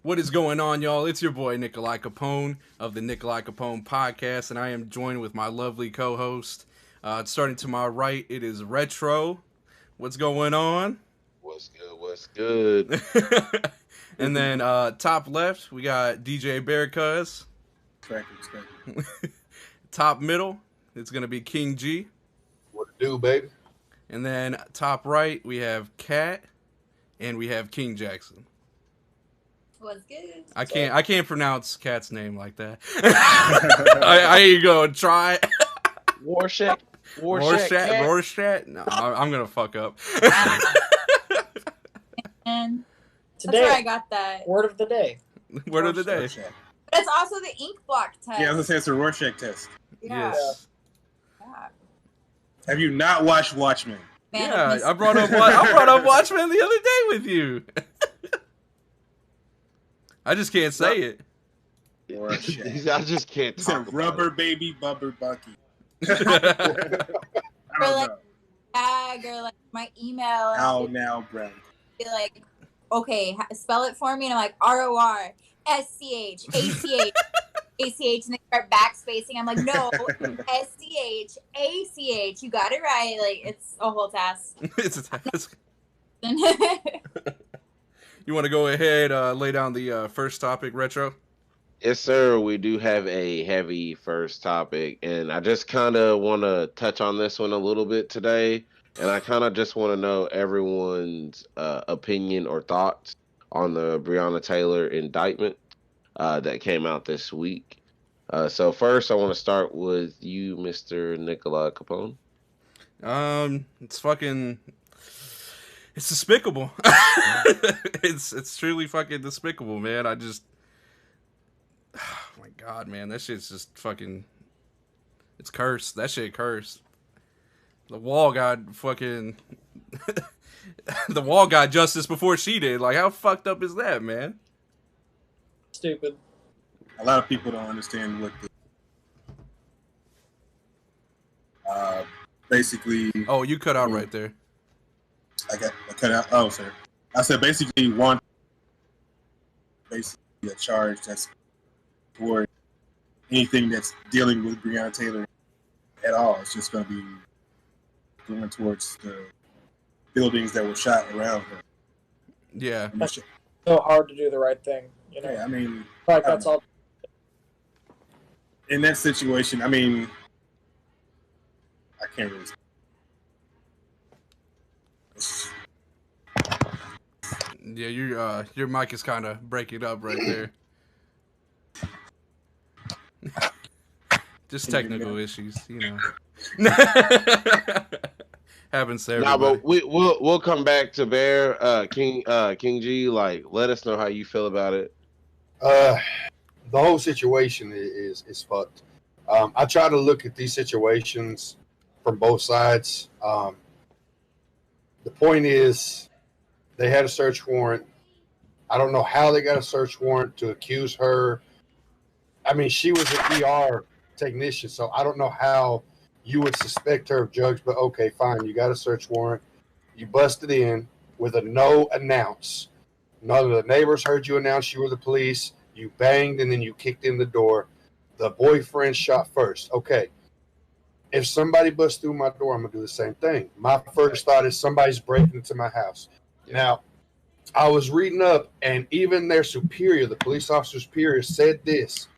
What is going on, y'all? It's your boy Nikolai Capone of the Nikolai Capone podcast, and I am joined with my lovely co-host. Starting to my right, it is Retro. What's going on? What's good? What's good? And then top left, we got DJ Bear Cuz. Top middle, it's gonna be King G. What it do, baby? And then top right, we have Cat, and we have King Jackson. What's good? I can't pronounce Cat's name like that. I ain't you go try. Rorschach. Rorschach. No, I'm gonna fuck up. And that's Today, where I got that. word of the day. Word of the day. Rorschach. But it's also the ink block test. Yeah, I was gonna say it's a Rorschach test. Yeah. Yes. Yeah. Have you not watched Watchmen? Man of Yeah, mystery. I brought up Watchmen the other day with you. I just can't say it. Rorschach. I just can't It's talk a about rubber it. baby bubber bucky. Or I don't like know. tag or like my email. And How it'd now, Brown? be like, okay, spell it for me. And I'm like, ROR, SCH, ACH, ACH. And they start backspacing. I'm like, no, SCH, ACH. You got it right. Like, it's a whole task. It's a task. You want to go ahead, lay down the first topic, Retro? Yes, sir. We do have a heavy first topic, and I just kind of want to touch on this one a little bit today. And I kind of just want to know everyone's opinion or thoughts on the Breonna Taylor indictment that came out this week. So first, I want to start with you, Mr. Nikolai Capone. It's despicable. It's truly fucking despicable, man. Oh my god, man, that shit's just fucking. It's cursed. That shit cursed. The wall got fucking. The wall got justice before she did. Like, how fucked up is that, man? Stupid. A lot of people don't understand what basically. Oh, you cut out right there. I cut out. Oh, sorry. I said basically basically a charge that's for anything that's dealing with Breonna Taylor at all. It's just going to be going towards the buildings that were shot around her. Yeah. And that's- So hard to do the right thing. You know, yeah, I mean, like that's all. in that situation, I mean, I can't really. Yeah, your mic is kind of breaking up right there. Just technical issues, you know. Happens to Nah, everybody. but we'll come back to Bear King G. Like, let us know how you feel about it. The whole situation is fucked. I try to look at these situations from both sides. The point is, they had a search warrant. I don't know how they got a search warrant to accuse her. I mean, she was an ER technician, so I don't know how you would suspect her of drugs, but okay, fine. You got a search warrant. You busted in with a no announce. None of the neighbors heard you announce you were the police. You banged and then you kicked in the door. The boyfriend shot first. Okay. If somebody busts through my door, I'm going to do the same thing. My first thought is somebody's breaking into my house. Yeah. Now, I was reading up, and even their superior, the police officer superior, said this: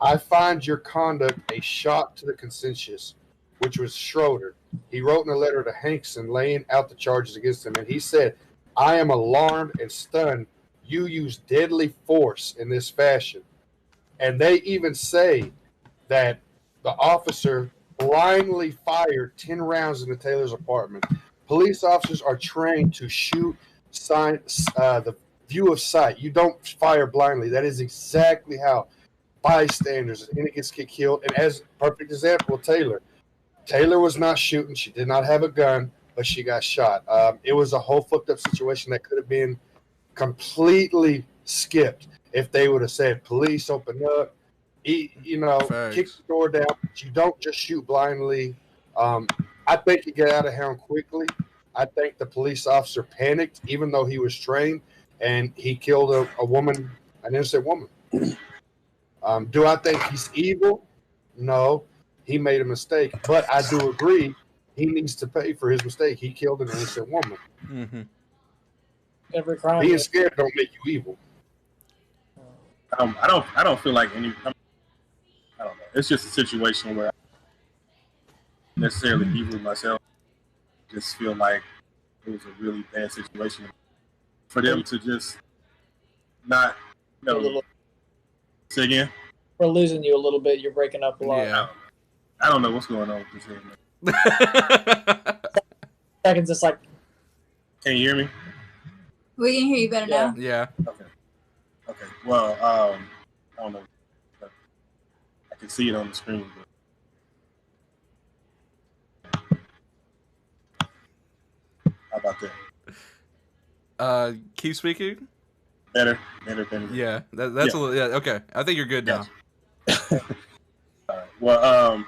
I find your conduct a shock to the conscience, which was Schroeder. He wrote in a letter to Hankson laying out the charges against him, and he said, I am alarmed and stunned you use deadly force in this fashion. And they even say that the officer blindly fired 10 rounds into Taylor's apartment. Police officers are trained to shoot the view of sight. You don't fire blindly. That is exactly how bystanders and innocents get killed. And as a perfect example, Taylor was not shooting. She did not have a gun, but she got shot. It was a whole fucked up situation that could have been completely skipped if they would have said, police, open up. Kick the door down. You don't just shoot blindly. I think he got out of hand quickly. I think the police officer panicked, even though he was trained, and he killed a woman an innocent woman. Do I think he's evil? No, he made a mistake, but I do agree he needs to pay for his mistake. He killed an innocent woman. Mm-hmm. Every crime. Being scared don't make you evil. I don't feel like any. I don't know. It's just a situation where I'm necessarily evil myself. Just feel like it was a really bad situation for them to just not, A little, say again. we're losing you a little bit. You're breaking up a lot. Yeah. I don't know what's going on with this head, man. Seconds, it's like Can you hear me? We can hear you better Yeah. now. Yeah. Okay. Well, I don't know. I can see it on the screen. But... How about that? Keep speaking. Better. Yeah, that's a little. Yeah, okay. I think you're good now. Gotcha. All right. Well, as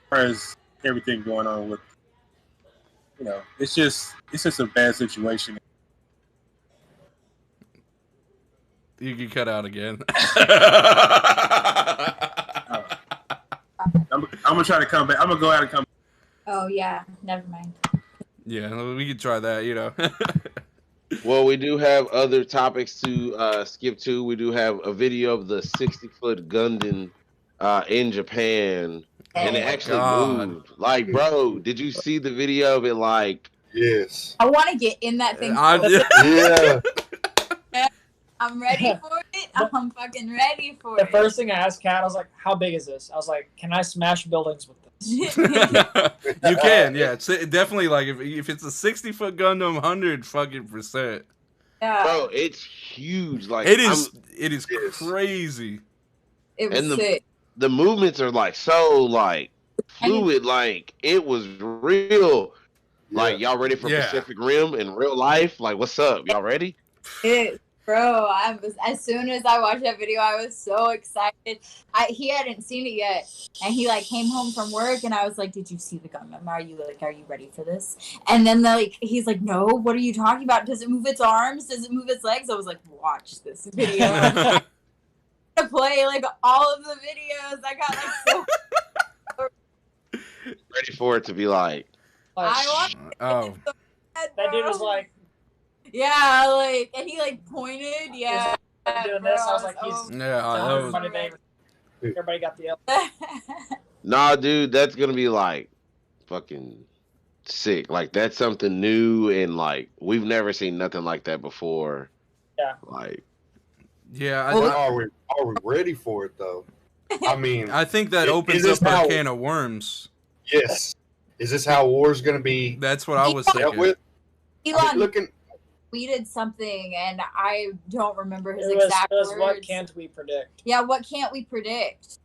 far as everything going on with, it's just a bad situation. You can cut out again. I'm gonna try to come back. I'm gonna go out and come. Oh yeah, never mind. Yeah, we could try that. Well, we do have other topics to skip to. We do have a video of the 60-foot Gundam in Japan, and it actually moved. Like, bro, did you see the video of it? Like, yes. I want to get in that thing. Yeah. I'm ready for it. I'm fucking ready for the it. first thing I asked Kat, I was like, "How big is this?" I was like, "Can I smash buildings with this?" You can, yeah. It's definitely like if it's a 60-foot Gundam, 100%. Yeah. bro, it's huge. Like, It is crazy. It was and sick. the movements are like so like fluid. Like, it was real. Like, y'all ready for Pacific Rim in real life? Like, what's up? Y'all ready? Bro, as soon as I watched that video, I was so excited. He hadn't seen it yet, and he like came home from work, and I was like, "Did you see the Gundam? Are you ready for this?" And then he's like, "No, what are you talking about? Does it move its arms? Does it move its legs?" I was like, "Watch this video." To play like all of the videos, I got like so Ready for it to be like. I want Oh. That dude was like, yeah, like, and he like pointed, yeah. doing this. I was like, he's Yeah, everybody got the L. Nah, dude, that's gonna be like fucking sick. Like, that's something new, and like we've never seen nothing like that before. Yeah. Like, yeah. Are we ready for it though? I mean, I think that opens up a can of worms. Yes. Is this how war's gonna be? That's what I was dealt thinking. with? Elon tweeted something, and I don't remember his exact words. What can't we predict? Yeah, what can't we predict?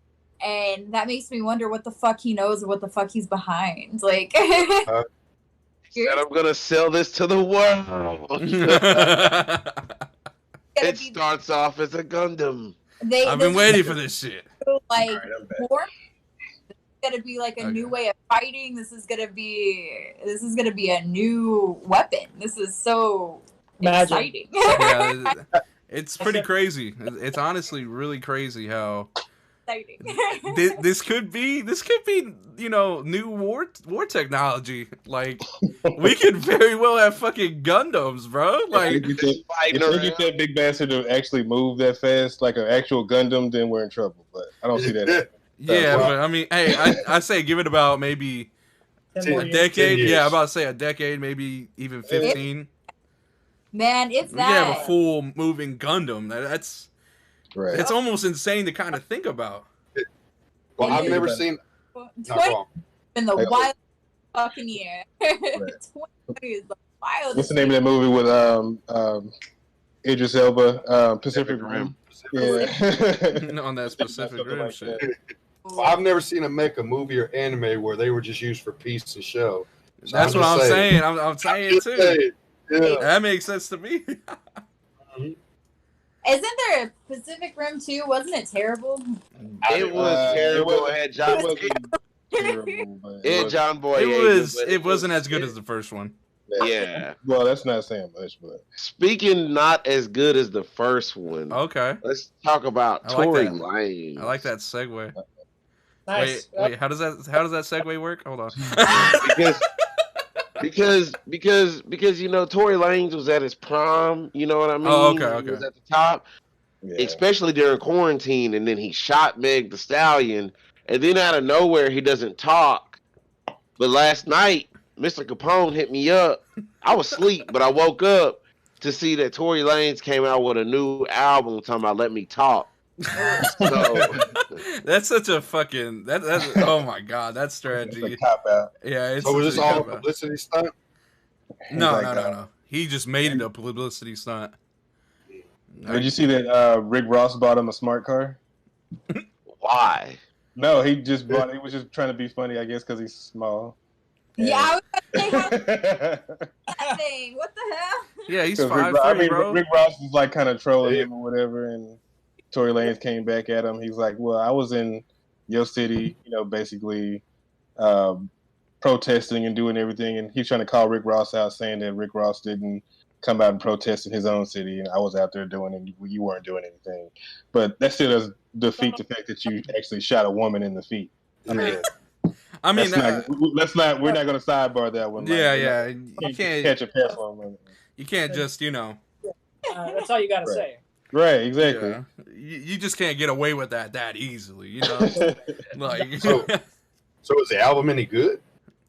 And that makes me wonder what the fuck he knows or what the fuck he's behind. Like, said, I'm gonna sell this to the world. It starts off as a Gundam. I've been waiting for this shit. Like, gonna be like a new way of fighting. This is gonna be a new weapon. This is so exciting. Yeah, it's pretty crazy. It's honestly really crazy how exciting. this could be new war technology. Like, we could very well have fucking Gundams, bro. Like, if they get that big bastard to actually move that fast, like an actual Gundam, then we're in trouble. But I don't see that happening. Yeah, but I mean, hey, I say give it about maybe a decade. Yeah, I'm about to say a decade, maybe even 15. Man, if that we have a full moving Gundam. That's right. It's almost insane to kind of think about. Well, I've never seen. In the wild fucking year. 2020 is the wild. What's the name of that movie with Idris Elba? Pacific Rim. Yeah. On that Pacific Rim like shit. Well, I've never seen them make a movie or anime where they were just used for piece and show. So that's what I'm saying. I'm saying too. Yeah. That makes sense to me. Isn't there a Pacific Rim 2? Wasn't it terrible? It was terrible. It had John Boy. It wasn't as good as the first one. Yeah. Well, that's not saying much, but Speaking not as good as the first one, Okay. let's talk about I like Tory that. Lanez. I like that segue. Nice. Wait. How does that segue work? Hold on. because you know Tory Lanez was at his prime. You know what I mean? Oh, okay, He was okay. at the top, yeah. especially during quarantine, and then he shot Meg the Stallion, and then out of nowhere he doesn't talk. But last night, Mr. Capone hit me up. I was asleep, but I woke up to see that Tory Lanez came out with a new album talking about "Let Me Talk." So That's such a fucking that's oh my god, that's It's strategy. a cop out. Yeah, it's So was this such a all a cop-out. publicity stunt? No, Like, no. He just made it a publicity stunt. Did you see that Rick Ross bought him a smart car? why? No, he just bought. He was just trying to be funny, I guess, because he's small. Yeah, I was gonna say how Because that thing. What the hell? Yeah, he's Rick, 5'3", bro. Rick Ross was like kind of trolling him or whatever, and Tory Lanez came back at him. He's like, "Well, I was in your city, you know, basically protesting and doing everything," and he's trying to call Rick Ross out, saying that Rick Ross didn't come out and protest in his own city, and I was out there doing it, and you weren't doing anything. But that still doesn't defeat the fact that you actually shot a woman in the feet. I mean, I mean, let's not. We're not going to sidebar that one. yeah. You can't catch a pass on one. You can't just, That's all you got to Right. say. Right, exactly. yeah. You just can't get away with that easily, you know? Like, So is the album any good?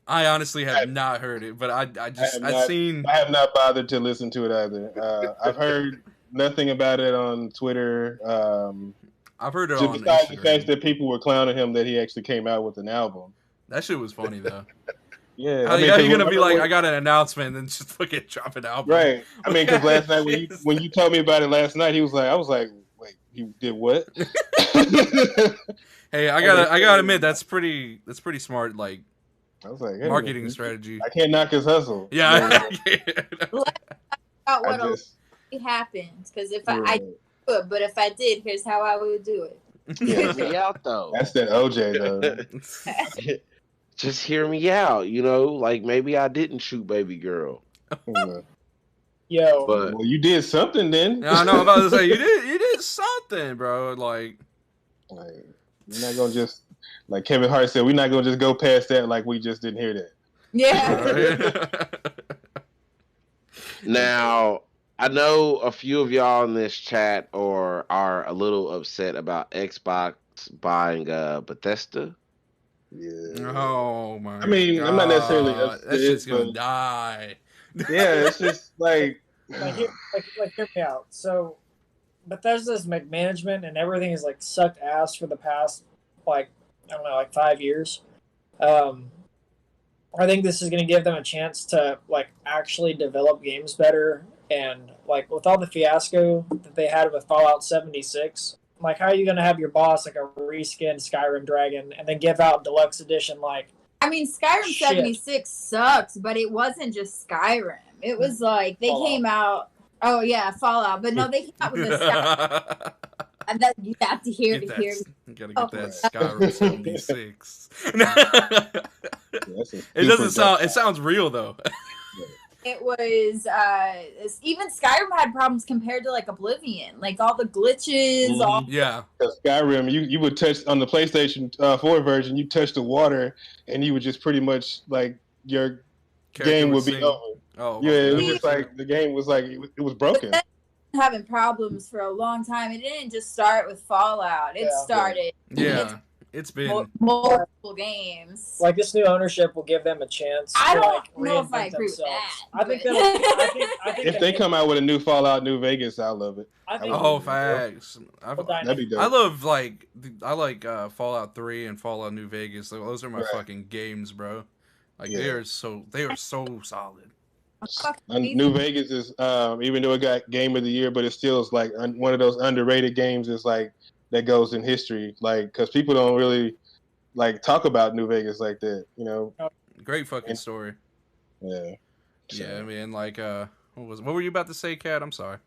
I honestly have not heard it, but I've seen. I have not bothered to listen to it either. I've heard nothing about it on Twitter. I've heard it Just on besides the Instagram. fact that people were clowning him that he actually came out with an album. That shit was funny though. Yeah, How you gonna be like, I got an announcement and then just fucking drop an album? Right. I mean, because last night when you told me about it last night, I was like, wait, you did what? Hey, I gotta admit that's pretty smart, like I was like, hey, marketing strategy. I can't knock his hustle. Yeah. About what just, happens? Because if I could, but if I did, here's how I would do it. Hear me out though. that's that OJ though. Just hear me out. You know, like maybe I didn't shoot baby girl, Yo, but Well, you did something then. Yeah, I know. I'm about to say you did something, bro. Like We're not gonna just like Kevin Hart said. We're not gonna just go past that like we just didn't hear that. Yeah. now I know a few of y'all in this chat are a little upset about Xbox buying Bethesda. Yeah. Oh my! I mean, I'm not necessarily God. upset, That shit's gonna but- die. Yeah, it's just like hear me out. So Bethesda's management and everything is like sucked ass for the past like 5 years. I think this is going to give them a chance to like actually develop games better, and like with all the fiasco that they had with Fallout 76, like how are you going to have your boss like a reskinned Skyrim dragon and then give out deluxe edition like I mean, Skyrim Shit. 76 sucks, but it wasn't just Skyrim. It was like they Fallout. came out. Oh yeah, Fallout. But no, they came out with a Skyrim. And that you have to hear Get to hear. you gotta get Oh. that Skyrim 76. that's a It doesn't super sound. It sounds real though. It was even Skyrim had problems compared to like Oblivion, like all the glitches. All Yeah. Because Skyrim, you would touch on the PlayStation 4 version, you touch the water, and you would just pretty much like your game would be sing. over. Oh Yeah, it okay. was like the game was like it was broken. having problems for a long time. It didn't just start with Fallout. It Yeah. started Yeah. It's been. multiple games. like this new ownership will give them a chance. I to, don't like, know if I reinvent agree with themselves. that, I think but- I think If they come out with a new Fallout New Vegas, I love it. I think Oh, facts. That'd be dope. I love like Fallout 3 and Fallout New Vegas. Like, those are my Right. fucking games, bro. Like Yeah. they are so solid. New Vegas is even though it got Game of the Year, but it still is like one of those underrated games. Is like that goes in history, like because people don't really like talk about New Vegas like that, you know. Great fucking story. Yeah. Yeah, I mean, like, what were you about to say, Kat? I'm sorry.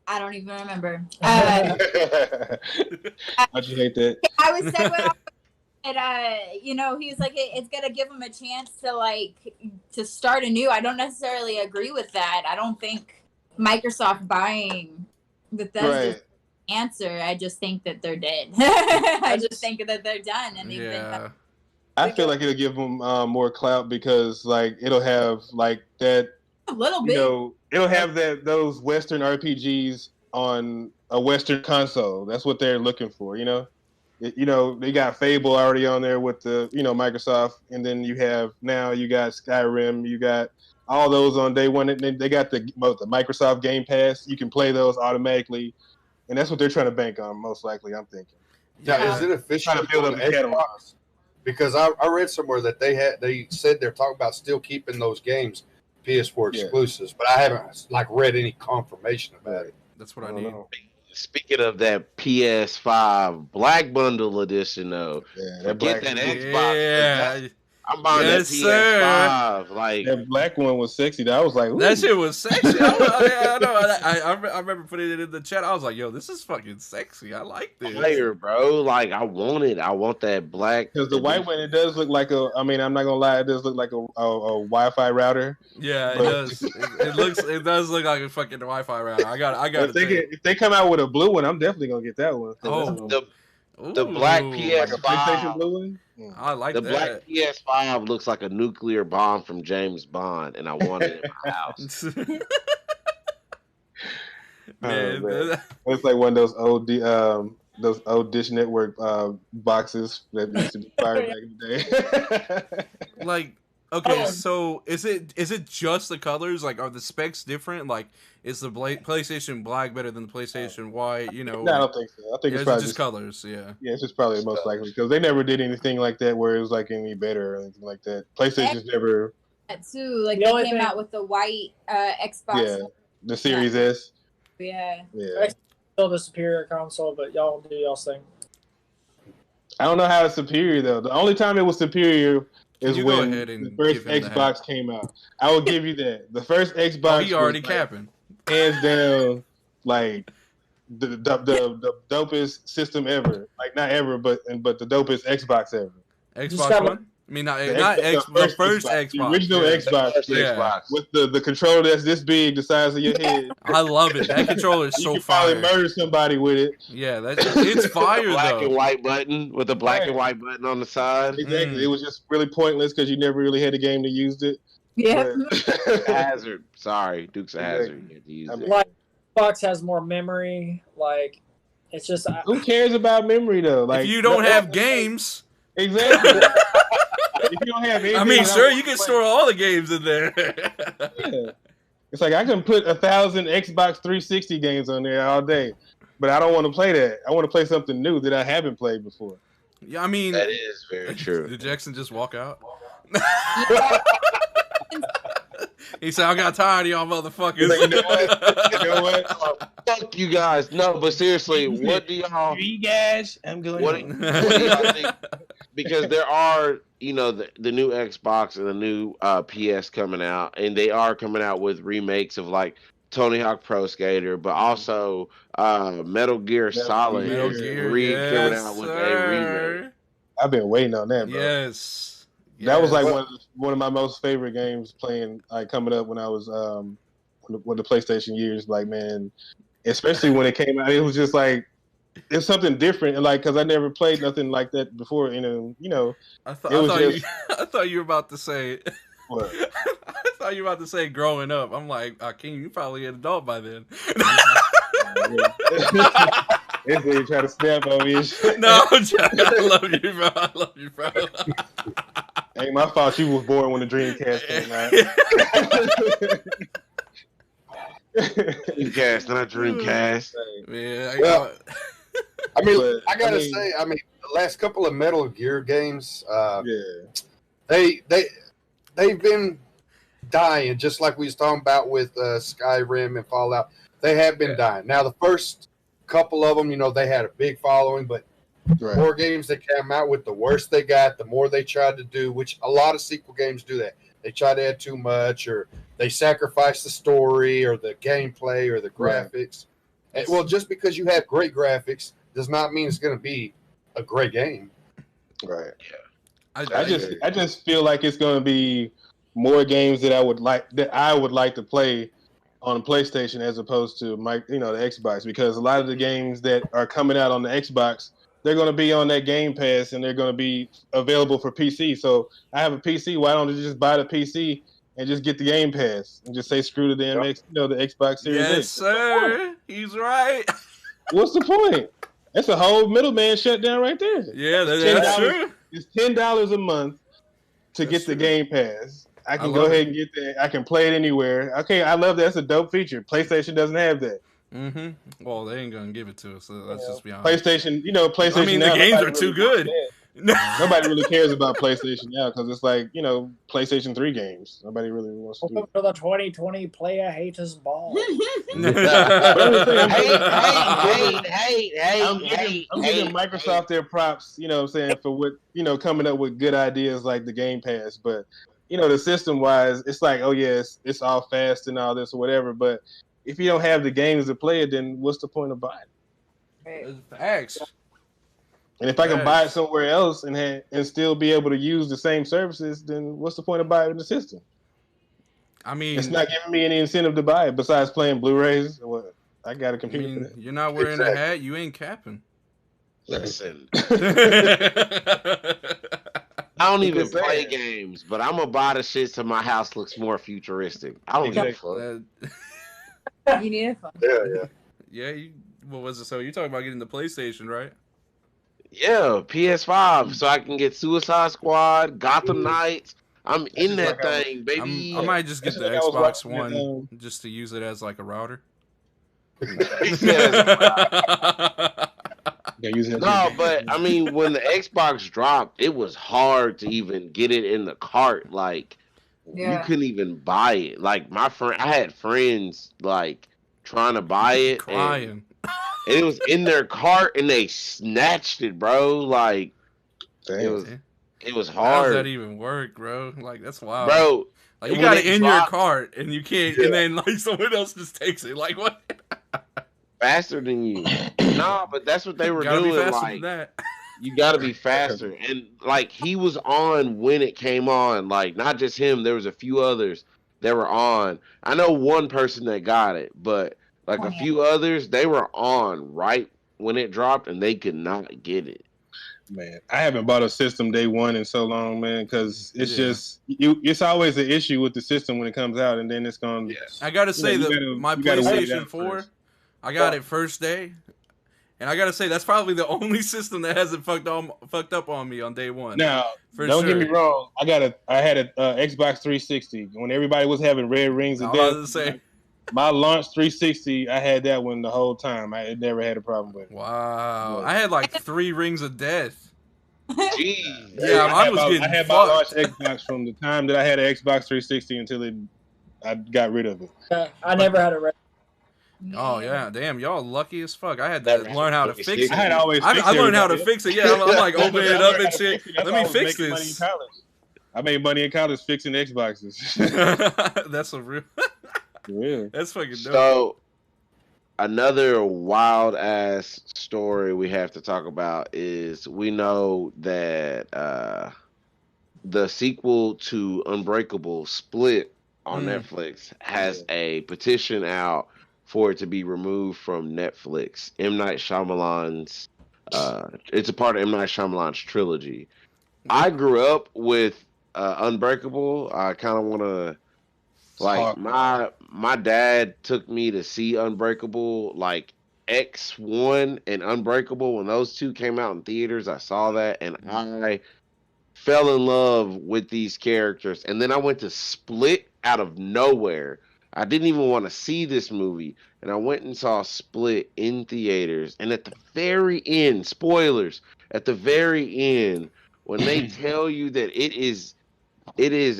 I don't even remember. How'd you hate that? I was segueing off And he was like, it's gonna give him a chance to start anew. I don't necessarily agree with that. I don't think Microsoft buying Bethesda's Right. answer. I just think that they're dead. I just think that they're done, and they've been. I feel like it'll give them more clout because like it'll have like that. A little bit. It'll have those Western RPGs on a Western console. That's what they're looking for. They got Fable already on there with the Microsoft, and then you got Skyrim, you got all those on day one. And they got the Microsoft Game Pass. You can play those automatically, and that's what they're trying to bank on, most likely. I'm thinking. Yeah, is it official Trying to build up the Xbox? Because I read somewhere that they said they're talking about still keeping those games PS4 exclusives, but I haven't read any confirmation about it. That's what I need. Speaking of that PS5 Black Bundle Edition, though, forget that Xbox. Yeah. I'm buying that PS5. Like that black one was sexy. I was like, ooh. That shit was sexy. I know. I remember putting it in the chat. I was like, yo, this is fucking sexy. I like this. Player, bro. Like I want it. I want that black. Because the white one, it does look like I'm not gonna lie, it does look like a Wi-Fi router. Yeah, it does. It does look like a fucking Wi-Fi router. I got. If they come out with a blue one, I'm definitely gonna get that one. The black PS5. PlayStation blue one. I like the that. black PS5 looks like a nuclear bomb from James Bond, and I want it in my house. Man. It's like one of those old Dish Network boxes that used to be fired back in the day. Like, okay, so is it just the colors? Like, are the specs different? Like, is the PlayStation Black better than the PlayStation White? No, I don't think so. I think it's probably just colors. Yeah. Yeah, it's just probably most likely because they never did anything like that where it was like any better or anything like that. PlayStation's never. That too, like they came out with the white Xbox. Yeah, the Series S. Yeah. Still the superior console, but y'all do y'all's thing. I don't know how it's superior though. The only time it was superior is when the first Xbox came out. I will give you that. The first Xbox. He already capping. Hands down, like the dopest system ever. Like not ever, but the dopest Xbox ever. Xbox One. I mean, the first Xbox. The original Xbox. With the controller that's this big, the size of your head. I love it. That controller is so fire. You can probably murder somebody with it. Yeah, it's fire though. Black and white button with a black and white button on the side. Exactly. It was just really pointless because you never really had a game that used it. Yeah. Hazard. Sorry, Dukes of Hazard. You had to use it. Like, Xbox has more memory. Like, it's just. Who cares about memory though? Like, if you don't have games. Exactly. If you don't have anything, I mean, sure, you can store all the games in there. Yeah. It's like I can put 1,000 Xbox 360 games on there all day, but I don't want to play that. I want to play something new that I haven't played before. Yeah, I mean, that is very true. Did Jackson just walk out? He said, "I got tired of y'all motherfuckers." Like, you know what? Fuck you guys. No, but seriously, what do y'all? You guys, I'm going. What do y'all think? Because there are, the new Xbox and the new PS coming out, and they are coming out with remakes of like Tony Hawk Pro Skater, but also Metal Gear Solid coming out with a remake. I've been waiting on that, bro. Yes. That was like one of my most favorite games playing, like coming up when I was when the PlayStation years. Like, man, especially when it came out, it was just like it's something different, and like because I never played nothing like that before. I thought you were about to say. What? I thought you were about to say growing up. I'm like, King, you probably an adult by then. It's when you try to snap on me. No, I love you, bro. Ain't my fault you was born when the Dreamcast came out. Dreamcast, not Dreamcast. Yeah, I gotta say, the last couple of Metal Gear games, they've been dying, just like we was talking about with Skyrim and Fallout. They have been dying. Now, the first couple of them, they had a big following, but the more games they came out with, the worse they got, the more they tried to do, which a lot of sequel games do that. They try to add too much, or they sacrifice the story or the gameplay or the graphics. And, well, just because you have great graphics does not mean it's going to be a great game. Right. I I just feel like it's going to be more games that I would like to play on PlayStation as opposed to the Xbox, because a lot of the games that are coming out on the Xbox, they're going to be on that Game Pass and they're going to be available for PC. So I have a PC. Why don't I just buy the PC and just get the Game Pass and just say screw the damn the Xbox Series yes, X? sir. He's right. What's the point? That's a whole middleman shutdown right there. Yeah, It's that's $10 true. It's $10 a month to That's get the true. Game Pass. I can I go love ahead and get that. I can play it anywhere. Okay, I love that. That's a dope feature. PlayStation doesn't have that. Mm-hmm. Well, they ain't gonna give it to us. So let's just be honest. PlayStation, PlayStation. I mean, the now, games nobody are too really good. Nobody really cares about PlayStation now because it's like PlayStation 3 games. Nobody really wants to do Welcome to the 2020 player haters ball. I'm giving Microsoft their props, for what, coming up with good ideas like the Game Pass. But, the system wise, it's like, oh, yeah, it's all fast and all this or whatever. But if you don't have the games to play it, then what's the point of buying it? Facts. And if I can buy it somewhere else and still be able to use the same services, then what's the point of buying the system? I mean, it's not giving me any incentive to buy it besides playing Blu-rays. What? I got a computer. For that. You're not wearing a hat. You ain't capping. Listen, I don't even play games, but I'm gonna buy the shit so my house looks more futuristic. I don't give a fuck. You need a phone. Yeah. What was it? So you're talking about getting the PlayStation, right? Yeah, PS5, so I can get Suicide Squad, Gotham Knights. I'm in that thing, baby. I might just get the Xbox One just to use it as like a router. No, but I mean, when the Xbox dropped, it was hard to even get it in the cart. Like, you couldn't even buy it. Like, I had friends like trying to buy it, crying, and it was in their cart, and they snatched it, bro. Like, it was hard. How does that even work, bro? Like, that's wild, bro. Like, you got it in your cart, and you can't, and then like someone else just takes it. Like, what? Faster than you. Nah, but that's what they were doing. Like, you gotta be faster. And like, he was on when it came on. Like, not just him. There was a few others that were on. I know one person that got it, but like a few others, they were on right when it dropped, and they could not get it. Man, I haven't bought a system day one in so long, man, because it's just it's always an issue with the system when it comes out, and then it's gone. I gotta say that my PlayStation 4, I got it first day, and I gotta say that's probably the only system that hasn't fucked up on me on day one. Now, don't get me wrong, I had a Xbox 360 when everybody was having red rings of death. My launch 360, I had that one the whole time. I never had a problem with it. Wow. I had like 3 rings of death. Jeez. Yeah, I was getting I had my launch Xbox from the time that I had an Xbox 360 until I got rid of it. I never had a red. Oh, yeah. Damn, y'all lucky as fuck. I had to learn how to fix it. I learned how to fix it. Yeah, I'm like opening it up and shit. Let me fix this. I made money in college fixing Xboxes. That's a real... Yeah. That's fucking dope. So, another wild ass story we have to talk about is we know that the sequel to Unbreakable, Split, on Netflix has a petition out for it to be removed from Netflix. M. Night Shyamalan's it's a part of M. Night Shyamalan's trilogy. I grew up with Unbreakable. I kind of want to like my dad took me to see Unbreakable, like X1 and Unbreakable. When those two came out in theaters, I saw that and I fell in love with these characters. And then I went to Split out of nowhere. I didn't even want to see this movie, and I went and saw Split in theaters. And at the very end, spoilers, at the very end, when they tell you that it is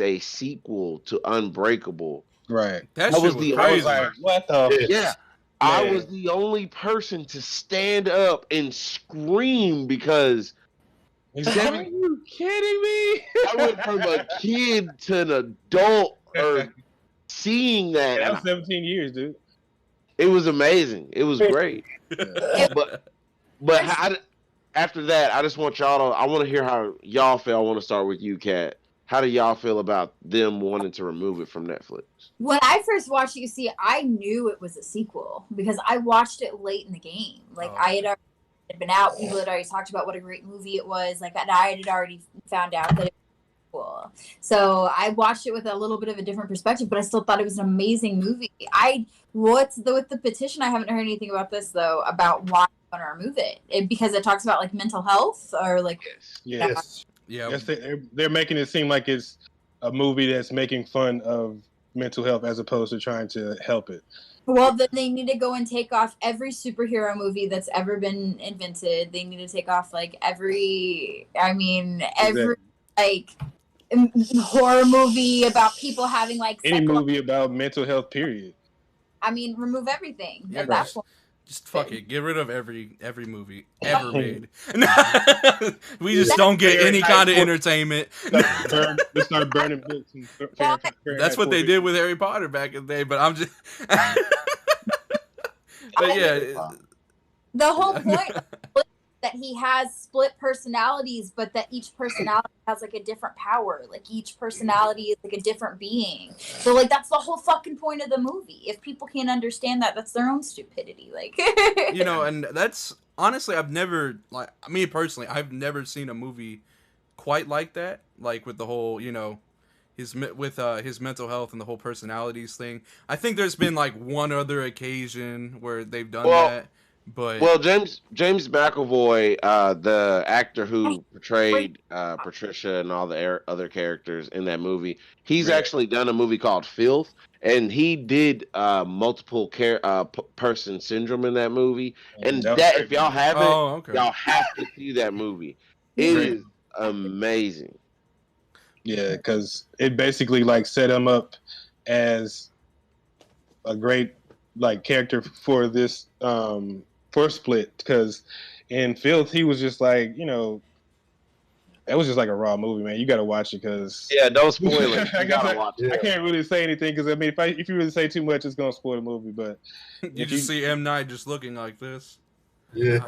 a sequel to Unbreakable. Right. That shit was crazy. I was like, what the? Yeah. Man. I was the only person to stand up and scream because. Are you kidding me? I went from a kid to an adult seeing that. That was 17 years, dude. It was amazing. It was great. But after that, I just want y'all to. I want to hear how y'all feel. I want to start with you, Kat. How do y'all feel about them wanting to remove it from Netflix? When I first watched it, you see, I knew it was a sequel because I watched it late in the game. Like I had already been out, people had already talked about what a great movie it was. Like, and I had already found out that it was cool. So I watched it with a little bit of a different perspective, but I still thought it was an amazing movie. With the petition? I haven't heard anything about this though, about why they want to remove it. Because it talks about like mental health or like. Yes. Yeah. Yes, they're making it seem like it's a movie that's making fun of mental health as opposed to trying to help it. Well, then they need to go and take off every superhero movie that's ever been invented. They need to take off like every like horror movie about people having like any movie about mental health. Period. I mean, remove everything Yeah, at that point. Just fuck it. Get rid of every movie ever made. We just don't get any kind of entertainment. Let's start burning books. That's what they did with Harry Potter back in the day. But I'm just. But yeah. The whole point that he has split personalities, but that each personality has like a different power. Like each personality is like a different being. So like that's the whole fucking point of the movie. If people can't understand that, that's their own stupidity. Like and that's honestly, I've never me personally, I've never seen a movie quite like that. Like with the whole, his mental health and the whole personalities thing. I think there's been like one other occasion where they've done that. But James McAvoy, the actor who portrayed Patricia and all the other characters in that movie, he's actually done a movie called Filth, and he did multiple person syndrome in that movie. And that if y'all haven't, y'all have to see that movie. It is amazing. Yeah, because it basically like set him up as a great like character for this for Split, because in Filth he was just like, it was just like a raw movie, man. You got to watch it because don't spoil it. You gotta watch it. I can't really say anything because I mean, if you really say too much, it's gonna spoil the movie. But you just see M. Night just looking like this. Yeah,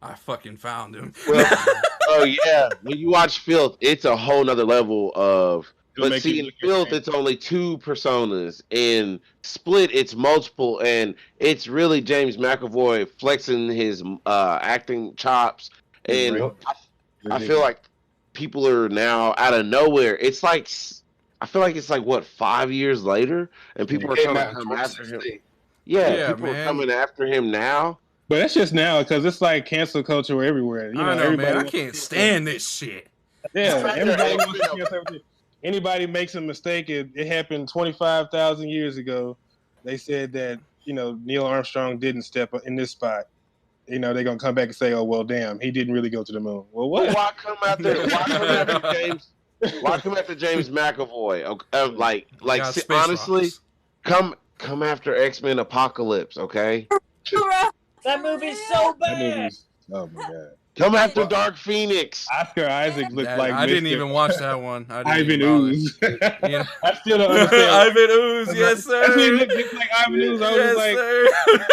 I fucking found him. Well, yeah. When you watch Filth, it's a whole nother level of. But see, in Filth, it's only two personas. In Split, it's multiple, and it's really James McAvoy flexing his acting chops. And I feel like people are now out of nowhere. It's like, I feel like it's like, what, 5 years later? And people are trying to come after him. Yeah, people are coming after him now. But that's just now because it's like cancel culture everywhere. I know, man. I can't stand this shit. Yeah, everybody wants to cancel everything. Anybody makes a mistake, it happened 25,000 years ago. They said that, Neil Armstrong didn't step in this spot. They're going to come back and say, oh, well, damn, he didn't really go to the moon. Well, what? Why come after James? Why come after James McAvoy? Honestly, come after X-Men Apocalypse, okay? That movie's so bad. Oh, my God. Come after Dark Phoenix. Oscar Isaac looked like I didn't even watch that one. Ivan Ooze. Yeah. I still don't understand. Ivan Ooze, yes, sir. That's what he looked just like Ivan Ooze. I was like...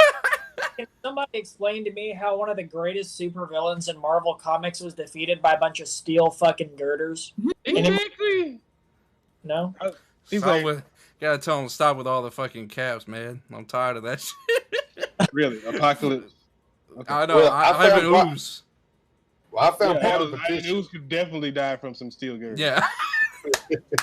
Can somebody explain to me how one of the greatest supervillains in Marvel Comics was defeated by a bunch of steel fucking girders? Exactly. No? Gotta tell him to stop with all the fucking caps, man. I'm tired of that shit. Really? Apocalypse. Okay. I know. Ivan Ooze. Well, I found part of the petition. Ivan Ooze could definitely die from some steel girders. Yeah.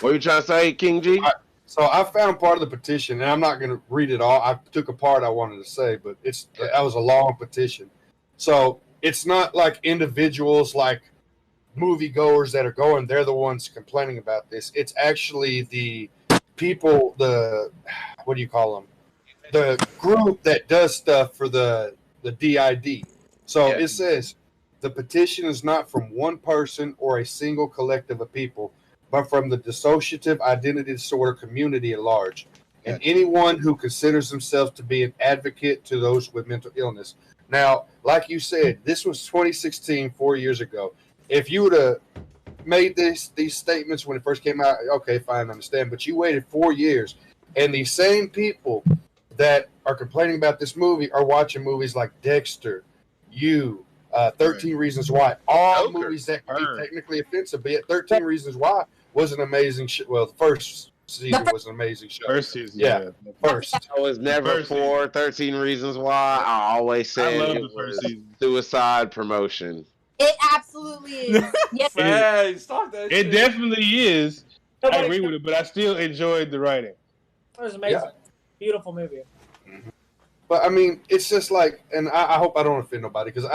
What are you trying to say, King G? So I found part of the petition, and I'm not going to read it all. I took a part I wanted to say, but that was a long petition. So it's not like individuals, like moviegoers that are going, they're the ones complaining about this. It's actually the people, what do you call them? The group that does stuff for the DID. So it says, the petition is not from one person or a single collective of people, but from the dissociative identity disorder community at large, and anyone who considers themselves to be an advocate to those with mental illness. Now, like you said, this was 2016, 4 years ago. If you would have made these statements when it first came out, okay, fine, I understand. But you waited 4 years, and the same people that are complaining about this movie are watching movies like Dexter, 13 Reasons Why. All Joker. movies that can be technically offensive, be it 13 Reasons Why was an amazing show. Well, the first season was an amazing show. First season, Yeah. First. I was never First for 13 Reasons Why. I always I said love it the first was season. suicide promotion. It absolutely is. Yes, Hey, stop that It shit. definitely is. I Nobody- agree with it, but I still enjoyed the writing. It was amazing. Yeah. Beautiful movie. But I mean, it's just like, and I hope I don't offend nobody because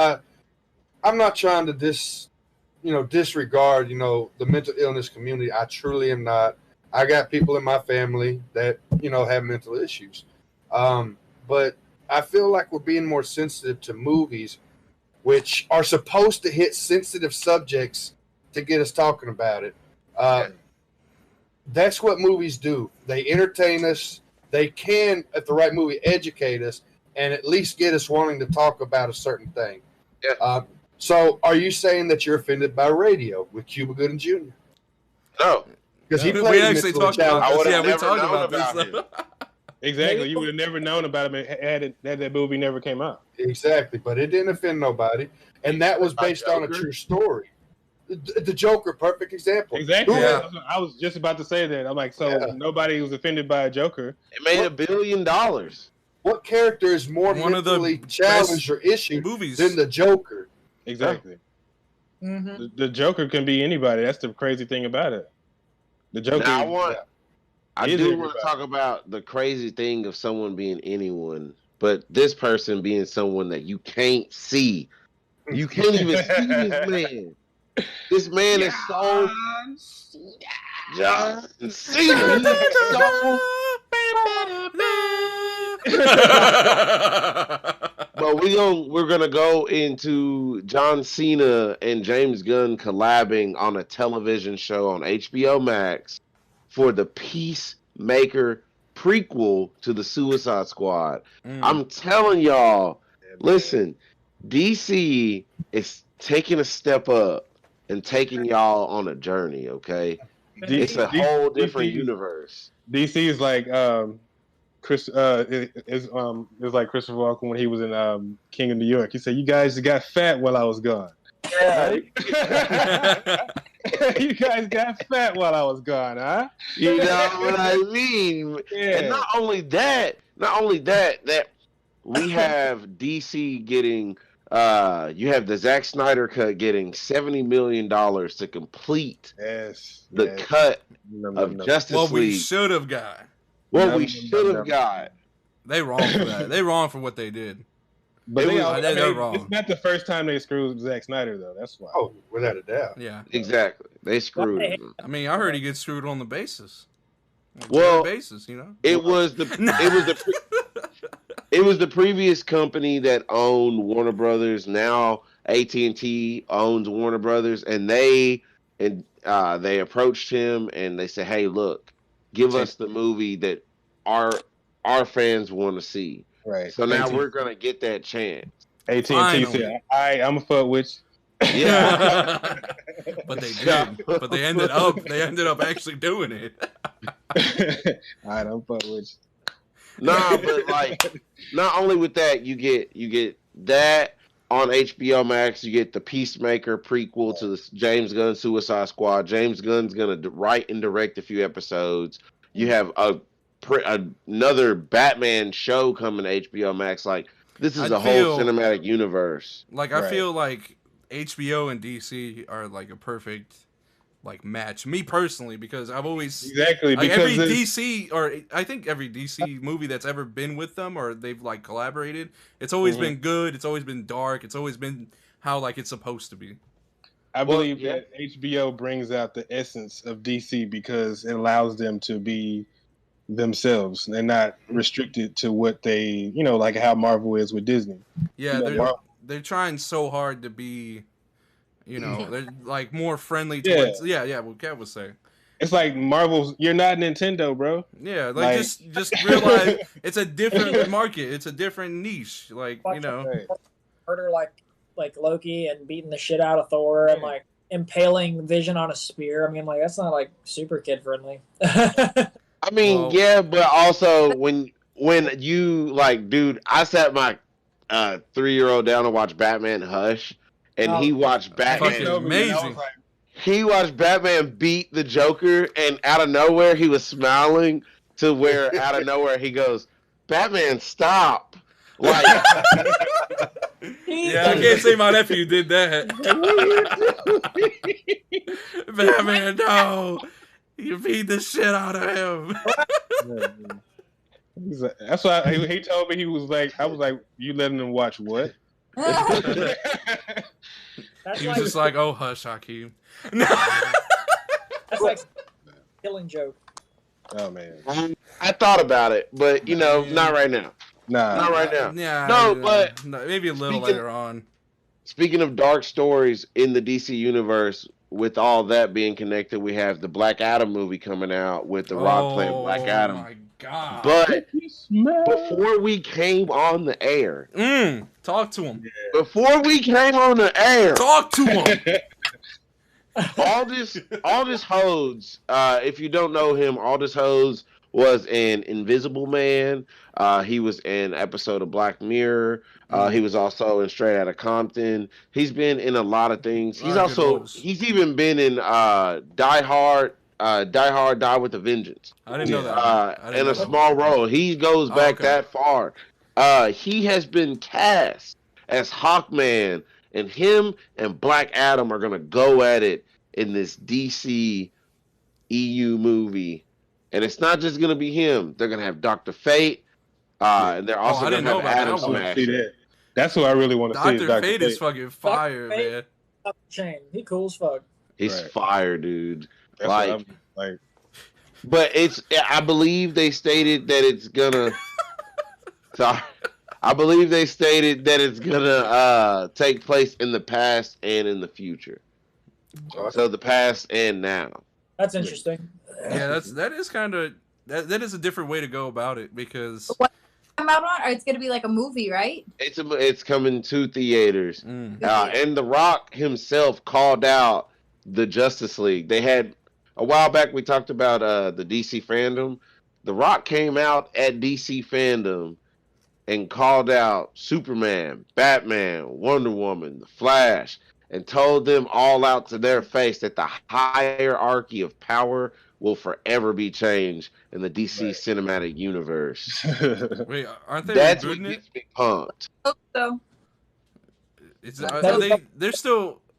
I'm not trying to disregard, the mental illness community. I truly am not. I got people in my family that, have mental issues. But I feel like we're being more sensitive to movies, which are supposed to hit sensitive subjects to get us talking about it. That's what movies do. They entertain us. They can, if the right movie, educate us and at least get us wanting to talk about a certain thing. Yeah. So are you saying that you're offended by Radio with Cuba Gooding Jr.? No. Because he We played a actually mentally talked about challenged- I would've this. Yeah, we never talked known about about this. him. Exactly. You would have never known about him had that movie never came out. Exactly, but it didn't offend nobody. And that was based on a true story. The Joker, perfect example. Exactly. Yeah. I was just about to say that. I'm like, nobody was offended by a Joker. It made $1 billion. What character is more One of the mentally challenged or issued movies. than the Joker? Exactly. Mm-hmm. The Joker can be anybody. That's the crazy thing about it. The Joker. Now, I Is do everybody. want to talk about the crazy thing of someone being anyone, but this person being someone that you can't see. You can't even see this man. This man is so John Cena. He's so. But we're gonna go into John Cena and James Gunn collabing on a television show on HBO Max for the Peacemaker prequel to the Suicide Squad. I'm telling y'all, listen, DC is taking a step up and taking y'all on a journey, okay? It's a whole different universe. DC is like Chris is like Christopher Walken when he was in King of New York. He said, "You guys got fat while I was gone." Yeah. You guys got fat while I was gone, huh? You know what I mean? Yeah. And not only that, that we have DC getting you have the Zack Snyder cut getting $70 million to complete the cut of Justice What we League. should have got. What we should have got. They wrong for that. They wrong for what they did. But they're wrong. It's not the first time they screwed Zack Snyder, though. That's why. Oh, without a doubt. Yeah. Exactly. They screwed him. I mean, I heard he gets screwed on the basis. Well, basis, It was the previous company that owned Warner Brothers. Now AT&T owns Warner Brothers, and they approached him and they said, "Hey, look, give us the movie that our fans want to see." Right. So now we're gonna get that chance. AT&T Finally. said, I'm a fuck with Yeah. But they did. But they ended up actually doing it. you. I'm fuck with you. Nah, but like, not only with that, you get that on HBO Max. You get the Peacemaker prequel to the James Gunn Suicide Squad. James Gunn's gonna write and direct a few episodes. You have another Batman show coming to HBO Max. Like, this is a whole cinematic universe. Like, I feel like HBO and DC are like a perfect match. Me personally, because I've always Exactly. like Because every DC, or I think every DC movie that's ever been with them or they've like collaborated, it's always been good. It's always been dark. It's always been how like it's supposed to be. I believe that HBO brings out the essence of DC because it allows them to be themselves and not restricted to what they, like how Marvel is with Disney. Yeah, they're trying so hard to be, they're like more friendly towards. Yeah. What Kat was saying. It's like Marvel's. You're not Nintendo, bro. Yeah, like just realize it's a different market. It's a different niche. Like Murder like Loki and beating the shit out of Thor and like impaling Vision on a spear. I mean, like that's not like super kid friendly. I mean, but also when you like, dude, I sat my 3-year-old down to watch Batman Hush, and Oh. he watched He Batman. told me, and I was Amazing. like, He watched Batman beat the Joker, and out of nowhere he was smiling to where out of nowhere he goes, "Batman, stop!" Like, Yeah, I can't say my nephew did that. what are you doing? Batman, no. You beat the shit out of him. He's like, that's why he told me. He was like, I was like, you letting him watch what? That's He was like just like, oh, hush, Hakeem. No. that's like Killing Joke. Oh man, I thought about it, but not right now. nah. Not right now. Yeah, No, but maybe a little speaking- later on. Speaking of dark stories in the DC universe, with all that being connected, we have the Black Adam movie coming out with The Rock playing Black Adam. Oh my god. But before we came on the air, Talk to him. before we came on the air, Talk to him. Aldous Hodes, if you don't know him, Aldous Hodes was an Invisible Man. He was in an episode of Black Mirror. He was also in Straight Outta Compton. He's been in a lot of things. He's lot of good also roles. he's even been in Die Hard, Die with a Vengeance. I didn't know that. I didn't In know a that. small role. He goes back okay. that far. He has been cast as Hawkman, and him and Black Adam are gonna go at it in this DC EU movie. And it's not just gonna be him. They're gonna have Dr. Fate, and they're also I gonna didn't know have about that Adam I want to see Smasher. that. That's who I really want to see. Dr. Fate is fucking fire, Fate. man. Off the chain. He cool as fuck. He's Right. fire, dude. That's like- what I'm like. But I believe they stated that it's gonna. Sorry. I believe they stated that it's gonna take place in the past and in the future. So the past and now. That's interesting. Yeah, that is kind of that is a different way to go about it because Come out on, or it's gonna be like a movie, right? It's coming to theaters. Mm. And The Rock himself called out the Justice League. They had a while back. We talked about the DC fandom. The Rock came out at DC fandom and called out Superman, Batman, Wonder Woman, The Flash, and told them all out to their face that the hierarchy of power will forever be changed in the DC cinematic universe. Wait, aren't they That's what rebooting it? gets me pumped. Hope so.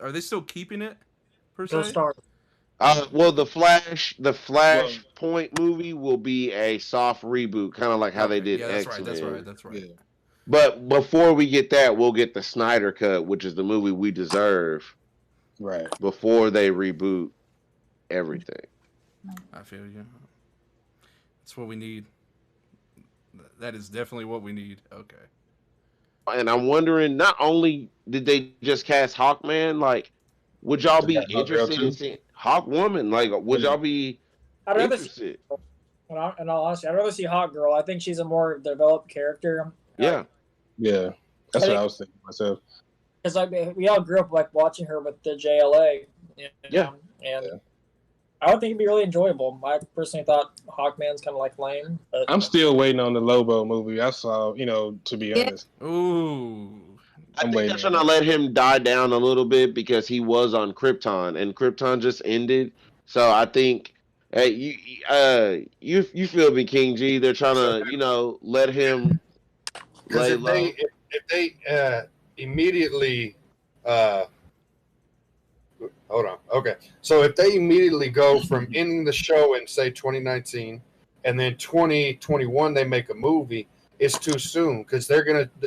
Are they still keeping it per Go se? Star. Well, the Flashpoint movie will be a soft reboot, kind of like how they did Yeah, that's X-Men. right. That's right. Yeah. But before we get that, we'll get the Snyder Cut, which is the movie we deserve, Right. before they reboot everything. I feel you. That's what we need. That is definitely what we need. Okay. And I'm wondering, not only did they just cast Hawkman, like, would y'all be They got Hawkgirl interested in too? seeing Hawkwoman? Like, would y'all be I'd rather see, interested? in all honesty, I'd rather see Hawk Girl. I think she's a more developed character. Yeah. Yeah. That's what I was thinking myself. Because we all grew up like watching her with the JLA. Yeah. And I would think it'd be really enjoyable. I personally thought Hawkman's kind of like lame. But I'm still waiting on the Lobo movie. I saw, to be honest. Ooh. I I'm think waiting they're on trying to let him die down a little bit because he was on Krypton, and Krypton just ended. So I think, hey, you feel me, King G? They're trying to, let him lay Because low. if they immediately, hold on, okay. So if they immediately go from ending the show in say 2019, and then 2021 they make a movie, it's too soon because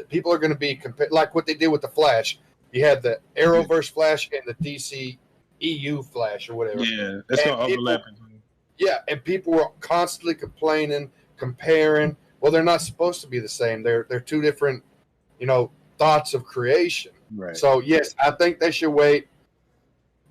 people are gonna be like what they did with the Flash. You had the Arrowverse Flash and the DC EU Flash or whatever. Yeah, it's And going to overlap. Yeah, and people were constantly complaining, comparing. Well, they're not supposed to be the same. They're two different, thoughts of creation. Right. So yes, I think they should wait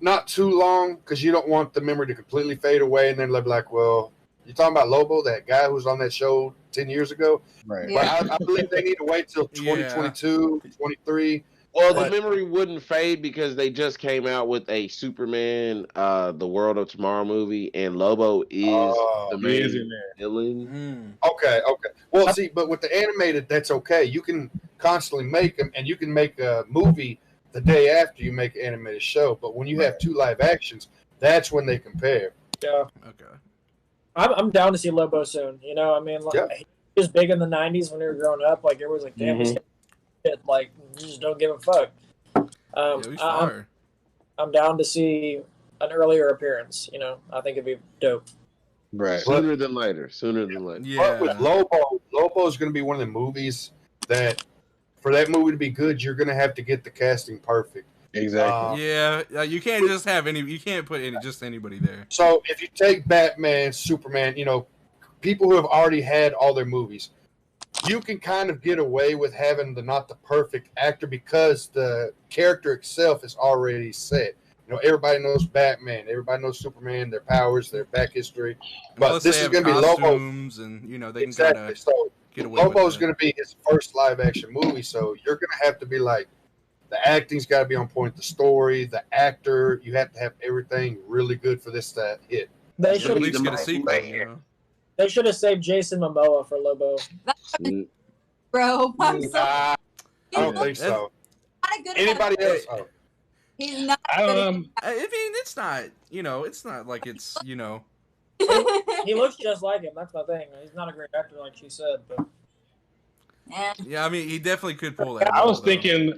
not too long because you don't want the memory to completely fade away, and then they'll be like, "Well, you're talking about Lobo, that guy who was on that show 10 years ago." Right. Yeah. But I believe they need to wait till 2022, 23. Well, But- the memory wouldn't fade because they just came out with a Superman, The World of Tomorrow movie, and Lobo is the He is in main there. villain. Okay. Well, see, but with the animated, that's okay. You can constantly make them, and you can make a movie the day after you make an animated show. But when you have 2 live actions, that's when they compare. Yeah. Okay. I'm down to see Lobo soon. You know, I mean, like, he was big in the '90s when we were growing up. Like, everyone's like, "Damn, this kid, like, you just don't give a fuck." Yeah, he's fire. I'm down to see an earlier appearance. You know, I think it'd be dope. Right. Sooner than later. Sooner than later. But with Yeah. Lobo is going to be one of the movies that, for that movie to be good, you're going to have to get the casting perfect. Exactly. Yeah, you can't just have you can't put just anybody there. So if you take Batman, Superman, you know, people who have already had all their movies, you can kind of get away with having not the perfect actor because the character itself is already set. You know, everybody knows Batman, everybody knows Superman, their powers, their back history. But Plus this they is have going to be Lobo. costumes, and you know they can kind Exactly. of So get away with Lobo's it. going to be his first live action movie, so you're going to have to be like, the acting's got to be on point, the story, the actor, you have to have everything really good for this to hit. They At should least get a sequel. You know? They should have saved Jason Momoa for Lobo. Bro, I'm so. I don't think so. Not a good Anybody else? Oh. He's not. I mean, it's not. You know, it's not like it's. You know. He looks just like him. That's the thing. He's not a great actor, like she said, but. Yeah, I mean, he definitely could pull that. I was thinking,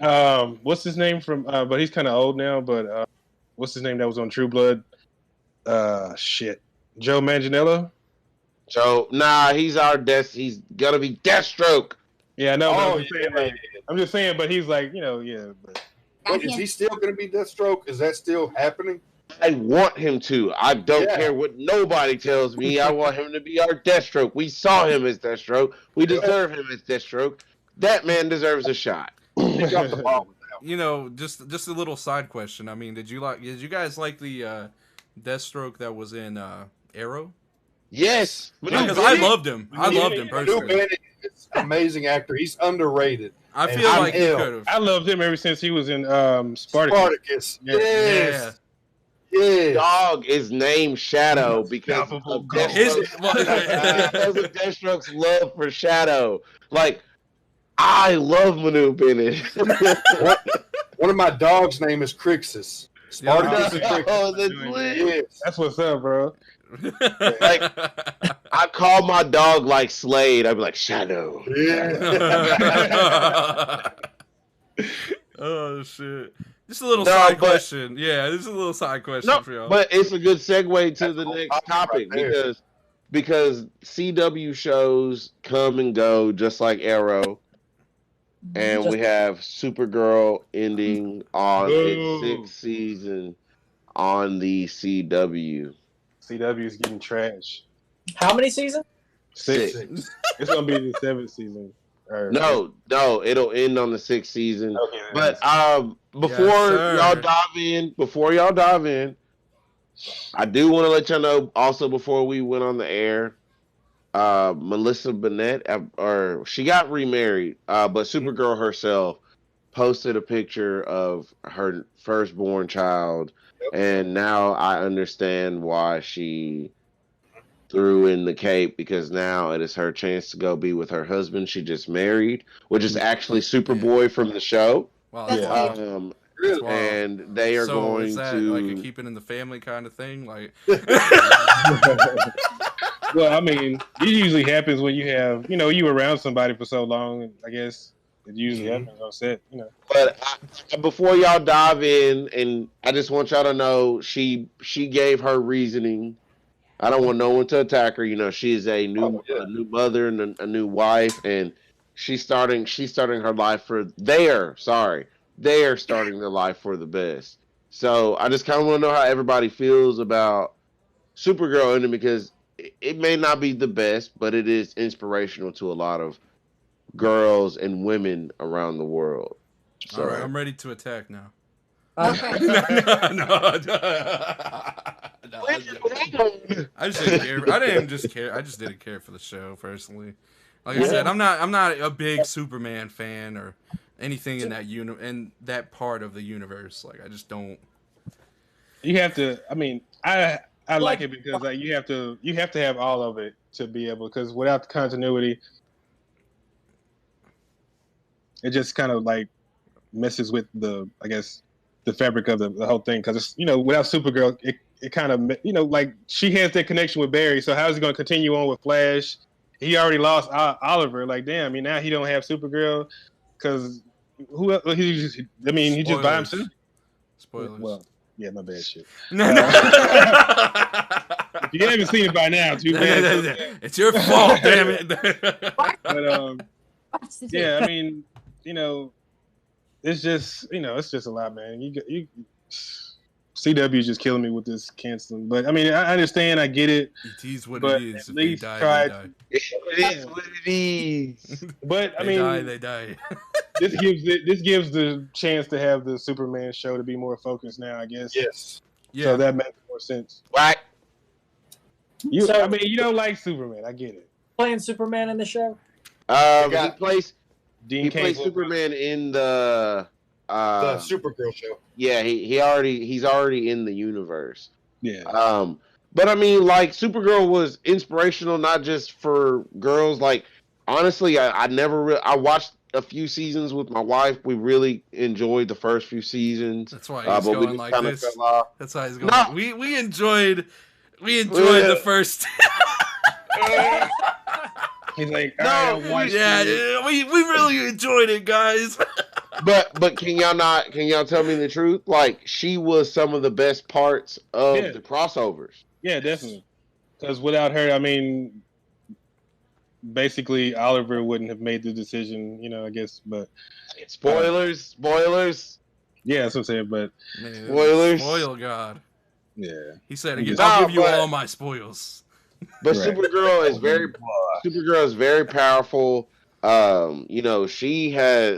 what's his name from? But he's kind of old now. But what's his name that was on True Blood? Shit, Joe Manganiello. Joe, nah, he's he's gonna be Deathstroke. Yeah, I know. Oh, I'm just saying, but he's like, you know, yeah. But Wait, is he still going to be Deathstroke? Is that still happening? I want him to. I don't care what nobody tells me. I want him to be our Deathstroke. We saw him as Deathstroke. We deserve him as Deathstroke. That man deserves a shot. He dropped the ball with that. You know, just a little side question. I mean, did you guys like the Deathstroke that was in Arrow? Yes, because I loved him. I loved him personally. He's an amazing actor. He's underrated. I feel like he could have. I loved him ever since he was in Spartacus. Yeah. Yes. Yeah. Dog is named Shadow because of Deathstroke's love for Shadow. Like, I love Manu Bennett. One of my dogs' name is Crixus. Spartacus and Crixus. Oh, that's lit. Yes. That's what's up, bro. Like, I call my dog like Slade. I'd be like, Shadow. Yeah. Oh shit! Just a little side question. Yeah, this is a little side question for y'all. But it's a good segue to the next topic because CW shows come and go just like Arrow, and we have Supergirl ending on its 6th season on the CW. CW is getting trash. How many seasons? 6. It's gonna be the 7th season. No, it'll end on the 6th season. Okay, but before y'all dive in, I do want to let y'all know also before we went on the air, Melissa Bennett, she got remarried, but Supergirl herself posted a picture of her firstborn child, and now I understand why she threw in the cape, because now it is her chance to go be with her husband she just married, which is actually Superboy from the show. Wow, really? And they are going is that to like a keep it in the family kind of thing, like. Well, I mean, it usually happens when you have, you around somebody for so long. I guess it usually happens on set, But before y'all dive in, and I just want y'all to know, she gave her reasoning. I don't want no one to attack her. She is a new mother and a new wife, and she's starting her life they are starting their life for the best. So I just kind of want to know how everybody feels about Supergirl ending, because it may not be the best, but it is inspirational to a lot of girls and women around the world. So, all right, I'm ready to attack now. Okay. No, I just didn't care. I didn't just care. I just didn't care for the show personally. Like I said, I'm not a big Superman fan or anything in that part of the universe. Like, I just don't. You have to. I mean, I like it because you have to have all of it to be able. Because without the continuity, it just kind of like messes with the fabric of the whole thing, because it's without Supergirl it kind of like she has that connection with Barry, so how is he going to continue on with Flash? He already lost Oliver. Like, damn, I mean, now he don't have Supergirl because he's just by himself. Spoilers. Well, yeah, my bad shit. No, no. If you haven't seen it by now, too bad. It's your fault, damn it. But yeah, I mean, it's just a lot, man. You CW is just killing me with this canceling, but I mean, I understand, I get it. It is what but it is. At If least they try. die, It is what it is. But I they mean, die. They die. this gives the chance to have the Superman show to be more focused now, I guess. Yes. Yeah. So that makes more sense. Right. I mean, you don't like Superman. I get it. Playing Superman in the show? He plays Dean Superman in the Supergirl show. Yeah, he's already in the universe. Yeah. But I mean, like, Supergirl was inspirational not just for girls. Like, honestly, I watched a few seasons with my wife. We really enjoyed the first few seasons. That's why he's going like this. Fell off. That's why he's going. No. We enjoyed the first. He's like, we really enjoyed it, guys. But can y'all tell me the truth? Like, she was some of the best parts of the crossovers. Yeah, definitely. Because without her, I mean, basically Oliver wouldn't have made the decision, I guess. But spoilers. Yeah, that's what I'm saying. But man, spoilers. Spoil God. Yeah. He said, "I'll give you all my spoils." But right. Supergirl is very powerful.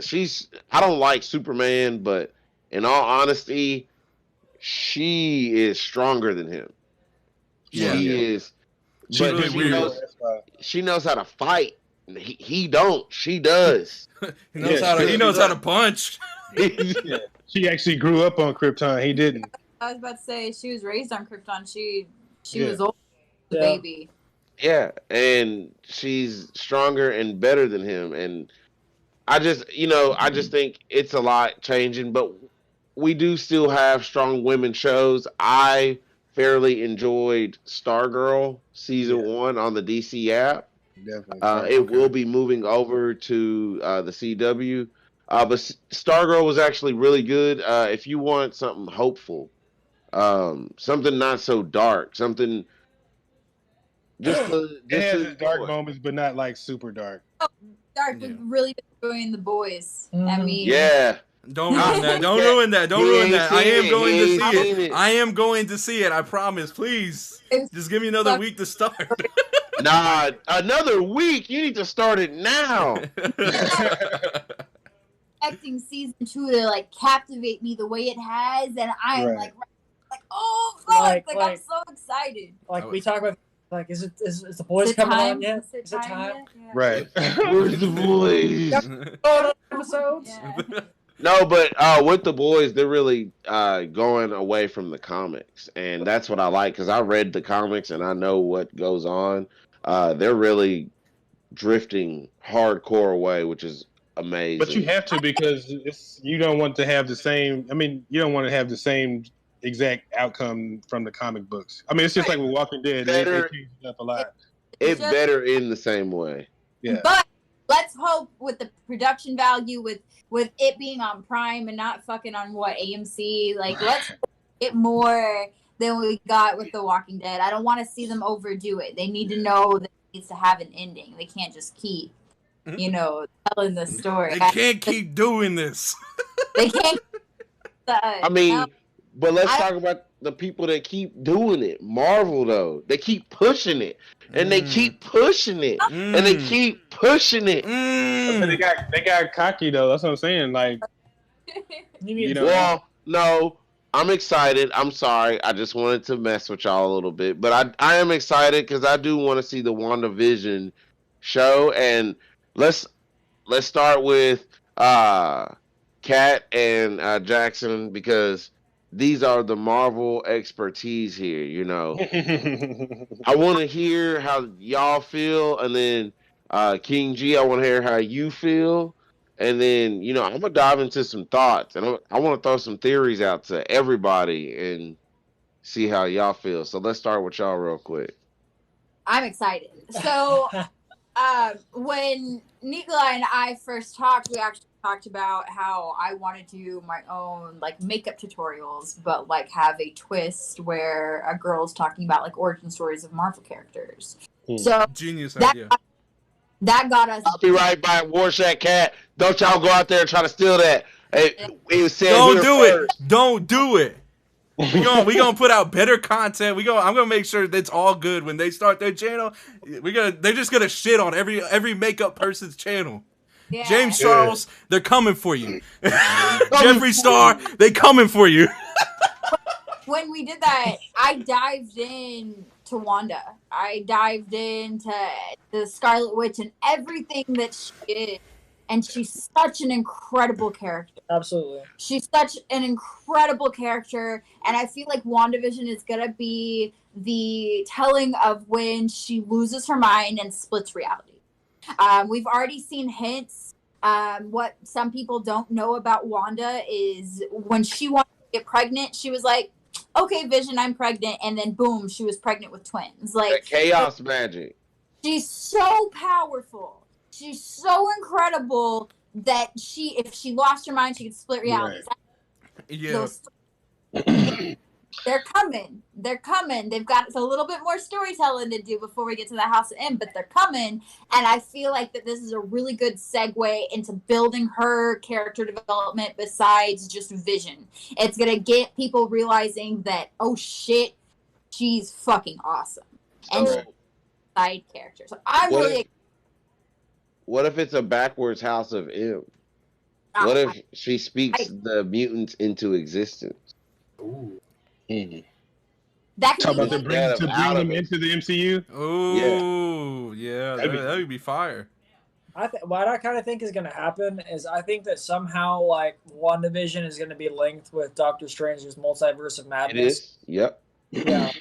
She's I don't like Superman, but in all honesty, she is stronger than him. She is. But really she knows how to fight. He don't. She does. He knows how to punch. Yeah. She actually grew up on Krypton. He didn't. I was about to say she was raised on Krypton. She was old, the baby. Yeah, and she's stronger and better than him. And I just think it's a lot changing, but we do still have strong women shows. I fairly enjoyed Stargirl season 1 on the DC app. Definitely. It will be moving over to the CW. But Stargirl was actually really good. If you want something hopeful, something not so dark, something it has dark moments, but not like super dark. Oh, dark, but really enjoying The Boys. I mean, yeah. Don't ruin that. Don't ruin that. Don't ruin that. I am going to see it. I am going to see it. I promise. Please, just give me another week to start. Nah, another week. You need to start it now. Expecting season 2 to like captivate me the way it has, and I'm like, oh fuck! Like I'm so excited. Like we talk about. Like, is The Boys coming on yet? Is it time? Yeah. Right. Where's The Boys? Episodes? Yeah. No, but with The Boys, they're really going away from the comics. And that's what I like, because I read the comics and I know what goes on. They're really drifting hardcore away, which is amazing. But you have to, because you don't want to have the same... I mean, you don't want to have the same exact outcome from the comic books. I mean, it's just like with Walking Dead. They changed it up a lot. It's better in the same way. Yeah. But let's hope with the production value, with it being on Prime and not fucking on AMC. Like, let's get more than we got with The Walking Dead. I don't want to see them overdo it. They need to know that it needs to have an ending. They can't just keep, telling the story. They can't keep doing this. They can't. I mean. But let's talk about the people that keep doing it. Marvel, though. They keep pushing it. And they keep pushing it. And they keep pushing it. They got cocky, though. That's what I'm saying. Like, Well, no. I'm excited. I'm sorry. I just wanted to mess with y'all a little bit. But I am excited because I do want to see the WandaVision show. And let's start with Kat and Jackson, because these are the Marvel expertise here, I want to hear how y'all feel, and then King G, I want to hear how you feel. and then I'm gonna dive into some thoughts, and I want to throw some theories out to everybody and see how y'all feel. So let's start with y'all real quick. I'm excited. So, when Nikolai and I first talked, we actually talked about how I wanted to do my own like makeup tutorials, but like have a twist where a girl's talking about like origin stories of Marvel characters. So Genius that idea. that got us. Copyright by Warshat Cat. Don't y'all go out there and try to steal that. Hey, it was said Don't here do first. it. Don't do it. We gonna put out better content. I'm gonna make sure that's all good when they start their channel. They're just gonna shit on every makeup person's channel. Yeah. James Charles, they're coming for you. Jeffree Star, they coming for you. When we did that, I dived in to Wanda. I dived into the Scarlet Witch and everything that she is. And she's such an incredible character. Absolutely. She's such an incredible character. And I feel like WandaVision is going to be the telling of when she loses her mind and splits reality. We've already seen hints. What some people don't know about Wanda is when she wanted to get pregnant, she was like, okay, Vision, I'm pregnant. And then boom, she was pregnant with twins. Like That chaos magic. She's so powerful. She's so incredible that if she lost her mind, she could split realities. Yeah. They're coming. They're coming. They've got a little bit more storytelling to do before we get to the House of M, but they're coming. And I feel like that this is a really good segue into building her character development besides just Vision. It's going to get people realizing that, oh shit, she's fucking awesome. And she's a side character. So I'm really... What if it's a backwards House of M? What if she speaks the mutants into existence? Ooh. That Talk about them bring them into the MCU. Oh, yeah, that would be fire. What I kind of think is going to happen is I think that somehow like WandaVision is going to be linked with Doctor Strange's Multiverse of Madness. It is. Yep. Yeah.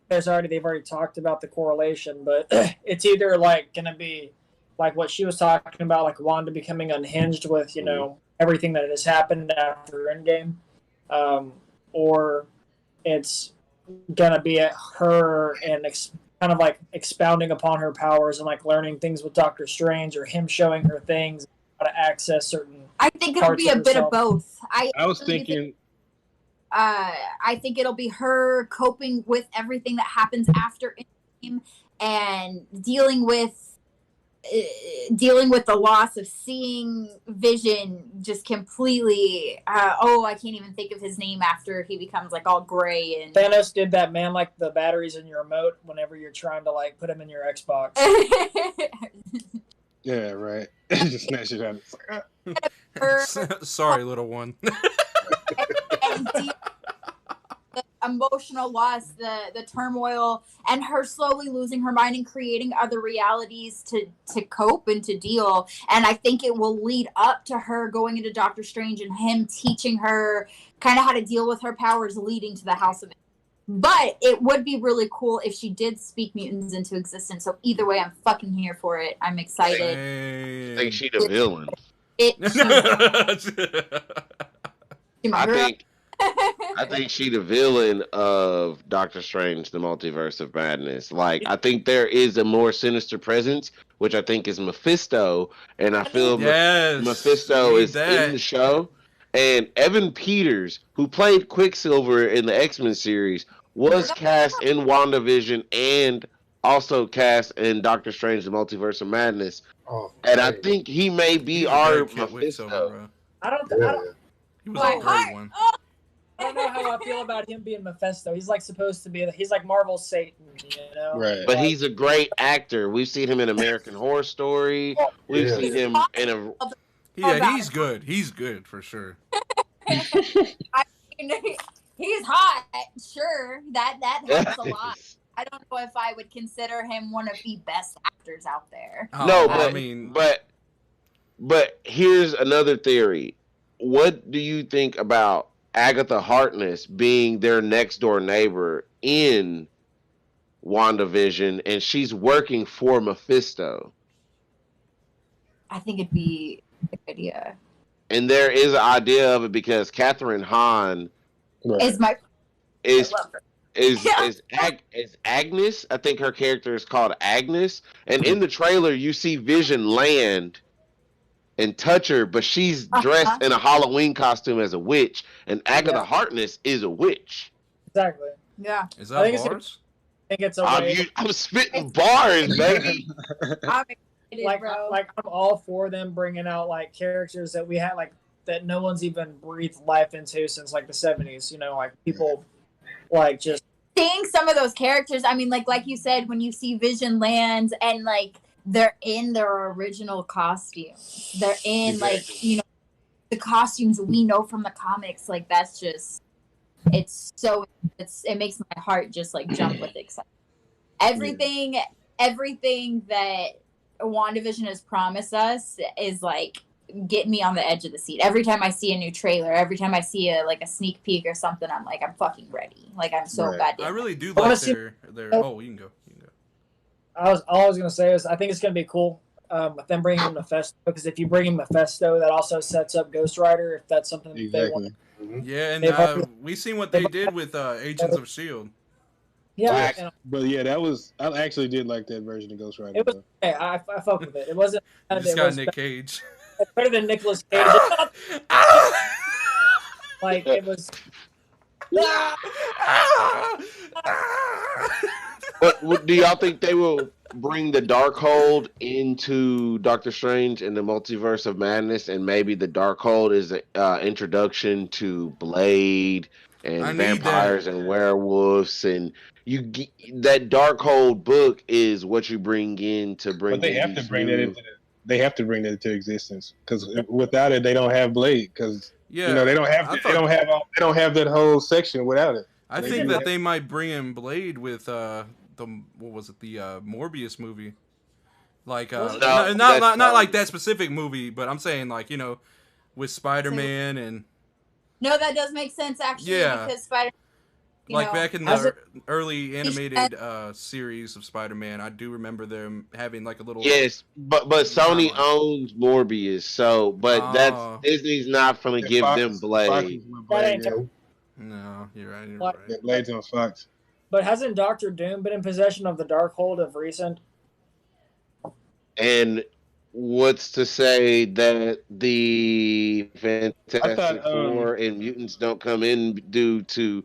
They've already talked about the correlation, but it's either like going to be like what she was talking about, like Wanda becoming unhinged with everything that has happened after Endgame, or it's gonna be her and kind of like expounding upon her powers and like learning things with Doctor Strange, or him showing her things, how to access certain. I think it'll be a bit of both. I was thinking. I think it'll be her coping with everything that happens after Endgame and dealing with the loss of seeing Vision just completely. I can't even think of his name after he becomes like all gray. And Thanos did that, man, like the batteries in your remote whenever you're trying to like put him in your Xbox. Yeah, right. Just snatch it out. It's like, Sorry, little one. and the emotional loss, the turmoil, and her slowly losing her mind and creating other realities to cope and to deal. And I think it will lead up to her going into Doctor Strange and him teaching her kind of how to deal with her powers, leading to the House of M. But it would be really cool if she did speak mutants into existence. So either way, I'm fucking here for it. I'm excited. I think she's a villain. I think she's the villain of Doctor Strange, the Multiverse of Madness. Like, I think there is a more sinister presence, which I think is Mephisto, and I feel Mephisto is in the show. And Evan Peters, who played Quicksilver in the X-Men series, was cast in WandaVision and also cast in Doctor Strange, the Multiverse of Madness. And I think he may be our Mephisto. I don't. He was a great one. I don't know how I feel about him being Mephisto. He's like supposed to be. He's like Marvel's Satan, Right. But he's a great actor. We've seen him in American Horror Story. We've seen him in a. Yeah, he's good. He's good for sure. I mean, he's hot. Sure, that helps a lot. I don't know if I would consider him one of the best actors out there. No, but but here's another theory. What do you think about Agatha Harkness being their next door neighbor in WandaVision, and she's working for Mephisto? I think it'd be Good idea. And there is an idea of it because Catherine Hahn Right. Is my is I love her. is Agnes. I think her character is called Agnes. And in the trailer, you see Vision land and touch her, but she's dressed in a Halloween costume as a witch, and Agatha Yeah. Harkness is a witch. Exactly. Yeah. Is I that think it's bars? I think it's a way. I'm spitting bars, baby. I'm excited, Like, bro. I'm all for them bringing out like characters that we had like that no one's even breathed life into since like the 70s. You know, like people like just Seeing some of those characters, I mean, like you said, when you see Vision lands and like they're in their original costume, they're in like, you know, the costumes we know from the comics. Like that's just, it makes my heart just like jump with excitement. Everything that WandaVision has promised us is like get me on the edge of the seat. Every time I see a new trailer, every time I see a sneak peek or something, I'm like, I'm fucking ready. Like I'm so goddamn. I really do I wanna like see- their. Oh, you can go. You can go. all I was gonna say is I think it's gonna be cool with them bringing in Mephisto, because if you bring in Mephisto, that also sets up Ghost Rider if that's something that they want. Exactly. Yeah, and They've already- we seen what they did with Agents of Shield. Yeah, Right. and But yeah, I actually did like that version of Ghost Rider. it was. though. Hey, I fucked with it. It wasn't. You It just got was Nick Cage. better than Nicolas Cage. Like it was. What do y'all think they will bring the Darkhold into Doctor Strange in the Multiverse of Madness, and maybe the Darkhold is an introduction to Blade I and need vampires and werewolves, and that Darkhold book is what you bring in to bring. But they in have to these bring that new- into. They have to bring that into existence because without it, they don't have Blade. Because Yeah, you know they don't have. I They thought- don't have that whole section without it. I They think do that have- they might bring in Blade with the what was it, the Morbius movie, like Was it? No, not that's like that specific movie, but I'm saying like, you know, with Spider-Man and No, that does make sense actually, Yeah. because Spider. like back in Has the it- early animated series of Spider-Man, I do remember them having like a little. Yes, but Sony Timeline. owns Morbius, so Oh. that's Disney's not going to give Fox- them Fox Blade. is with That Blade, ain't yeah. No, you're right. You're Like- right. Yeah, Blade's on Fox. But hasn't Doctor Doom been in possession of the Darkhold of recent? And what's to say that the Fantastic Four and mutants don't come in due to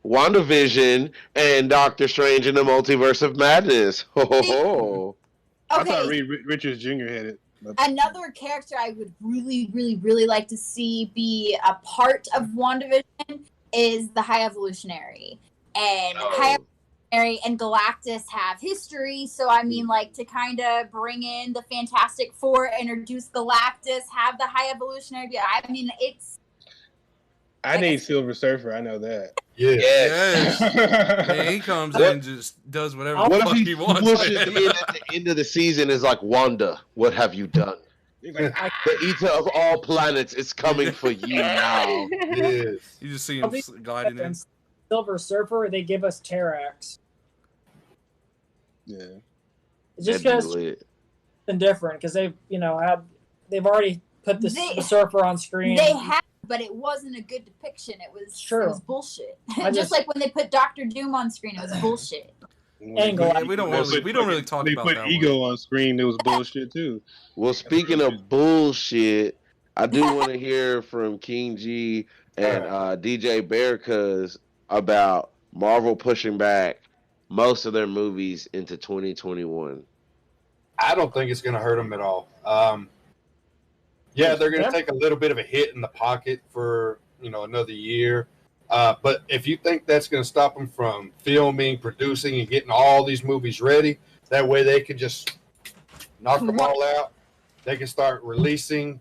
WandaVision and Doctor Strange in the Multiverse of Madness? Ho ho ho! I thought Okay, Reed Richards Jr. had it. But another character I would really, really, really like to see be a part of WandaVision is the High Evolutionary. And High Evolutionary and Galactus have history, so I mean, like, to kind of bring in the Fantastic Four, introduce Galactus, have the High Evolutionary. I mean, it's I need Silver Surfer. I know that. Yeah. Yes. Yes. And he comes in and just does whatever the What fuck if he wants. pushes in at the end of the season is like, Wanda, what have you done? He's like, The eater of all planets is coming for you now. Yes. You just see him gliding in. Silver Surfer, they give us Terrax. yeah. It's just That'd be because lit. it's different because they've already put the Surfer on screen. they have, but it wasn't a good depiction. It was True. It was bullshit. I Just just- like when they put Doctor Doom on screen, it was bullshit. And Yeah, we don't really talk They about put that Ego on screen. It was bullshit too. Well, speaking of bullshit, I do want to hear from King G and DJ Bearcuz about Marvel pushing back most of their movies into 2021. I don't think it's going to hurt them at all. Yeah, they're going to take a little bit of a hit in the pocket for another year. But if you think that's going to stop them from filming, producing, and getting all these movies ready, that way they can just knock them all out. They can start releasing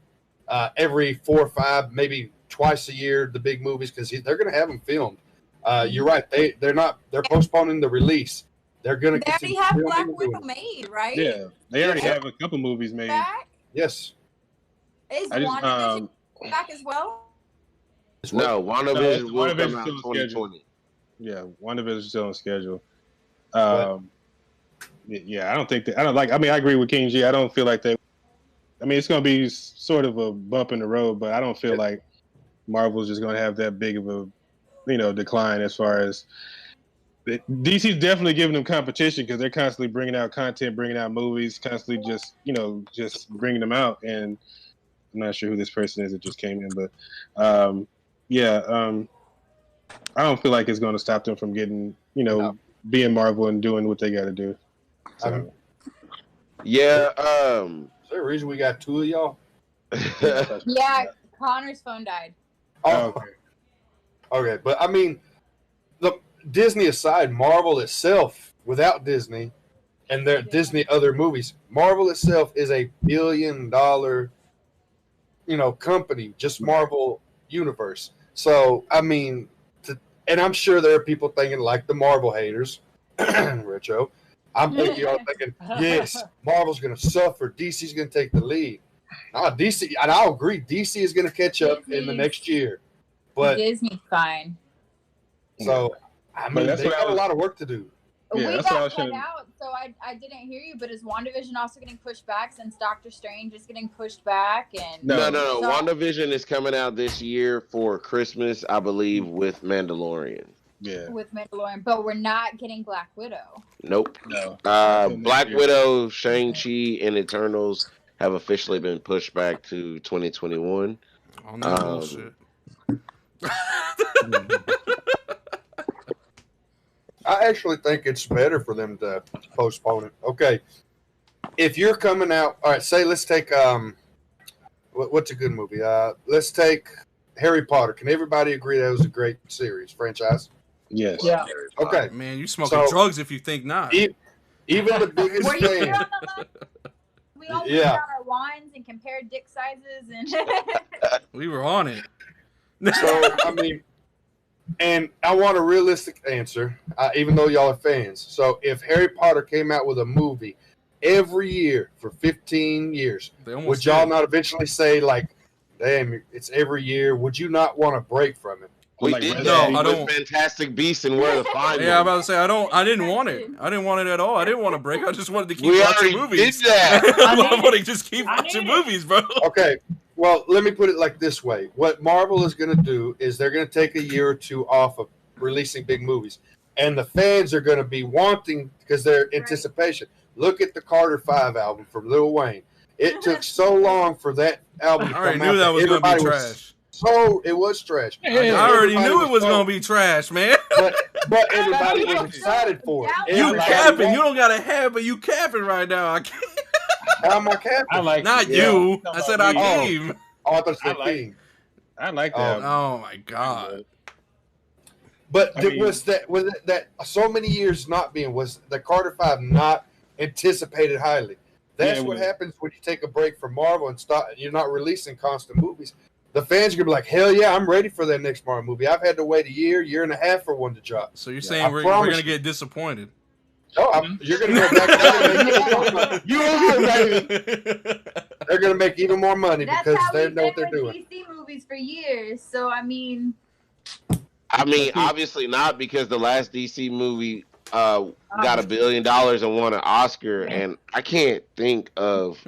every 4 or 5, maybe twice a year, the big movies, because they're going to have them filmed. You're right. They're postponing the release. They're going to They already have Black Widow made, right? Yeah, they already have a couple movies made. Back? Yes. Is I just WandaVision back as well? No, WandaVision will WandaVision's come out still on schedule. 2020. Yeah, WandaVision is still on schedule. Yeah, I don't think that. I don't like. I mean, I agree with King G. I don't feel like they I mean, it's going to be sort of a bump in the road, but I don't feel like Marvel's just going to have that big of a, decline as far as DC's definitely giving them competition because they're constantly bringing out content, bringing out movies, constantly just bringing them out. And I'm not sure who this person is that just came in, but I don't feel like it's going to stop them from getting, being Marvel and doing what they got to do. So. Yeah. Is there a reason we got two of y'all? Yeah, Connor's phone died. Oh, okay. But I mean, the Disney aside, Marvel itself, without Disney and their Disney other movies, Marvel itself is a $1 billion, company, just Marvel Universe. So, I mean, and I'm sure there are people thinking like the Marvel haters, Richo. I'm thinking y'all thinking, yes, Marvel's going to suffer. DC's going to take the lead. DC, and I'll agree, DC is going to catch up in the next year. But Disney's fine. So, I mean, they got a lot of work to do. Yeah, we got cut out, so I didn't hear you. But is WandaVision also getting pushed back since Doctor Strange is getting pushed back? And No. WandaVision is coming out this year for Christmas, I believe, with Mandalorian. Yeah. With Mandalorian, but we're not getting Black Widow. Nope. No. Black Widow, Shang-Chi, and Eternals have officially been pushed back to 2021. Oh, no bullshit. I actually think it's better for them to postpone it. Okay. If you're coming out, all right, let's take, what's a good movie? Let's take Harry Potter. Can everybody agree that was a great franchise? Yes. Yeah. Okay. Man, you smoking drugs if you think not. Even the biggest fan. We all put out our wands and compared dick sizes, and we were on it. So, I mean, and I want a realistic answer, even though y'all are fans. So, if Harry Potter came out with a movie every year for 15 years, would y'all not eventually say, like, damn, it's every year? Would you not want a break from it? We did that with Fantastic Beasts and Where to Find Them. Yeah, I'm about to say I didn't want it. I didn't want it at all. I didn't want a break. I just wanted to keep watching movies. Did that. I want to just keep watching movies, bro. Okay. Well, let me put it like this way. What Marvel is going to do is they're going to take a year or two off of releasing big movies. And the fans are going to be wanting, because their anticipation. Look at the Carter 5 album from Lil Wayne. It took so long for that album to come out. I already knew that was going to be trash. So it was trash. I already knew it was going to be trash, man. But everybody was excited for it. You capping. You don't got to have, but you capping right now. I can't. How am I capping? I like Not you. I said I came. Oh, I thought you said King. I like that. Oh my god. But was that so many years not being, was the Carter 5 not anticipated highly? That's what happens when you take a break from Marvel and you're not releasing constant movies. The fans are going to be like, hell yeah, I'm ready for that next Marvel movie. I've had to wait a year and a half for one to drop. So you're saying we're going to get disappointed? No, you're going to go back. They're going to make even more money because they know what they're doing. DC movies for years, so I mean, obviously not, because the last DC movie got $1 billion and won an Oscar, and I can't think of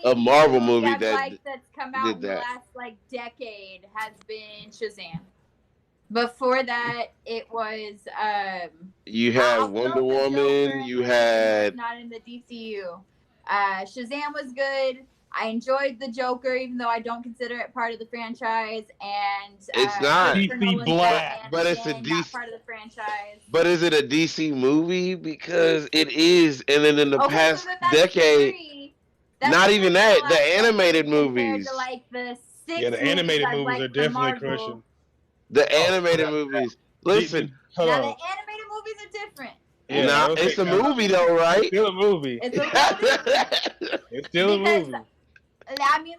a Marvel movie that's come out in the last decade has been Shazam. Before that, it was you had Wonder Woman. You had not in the DCU. Shazam was good. I enjoyed the Joker, even though I don't consider it part of the franchise. And it's not DC Black, but it's a DC part of the franchise. But is it a DC movie? Because it is. And then in the past decade, not even that. The animated movies. The animated movies are definitely crushing. The animated movies. Listen. Now the animated movies are different. Yeah, it's a movie though, right? It's still a movie. It's still a movie. I mean,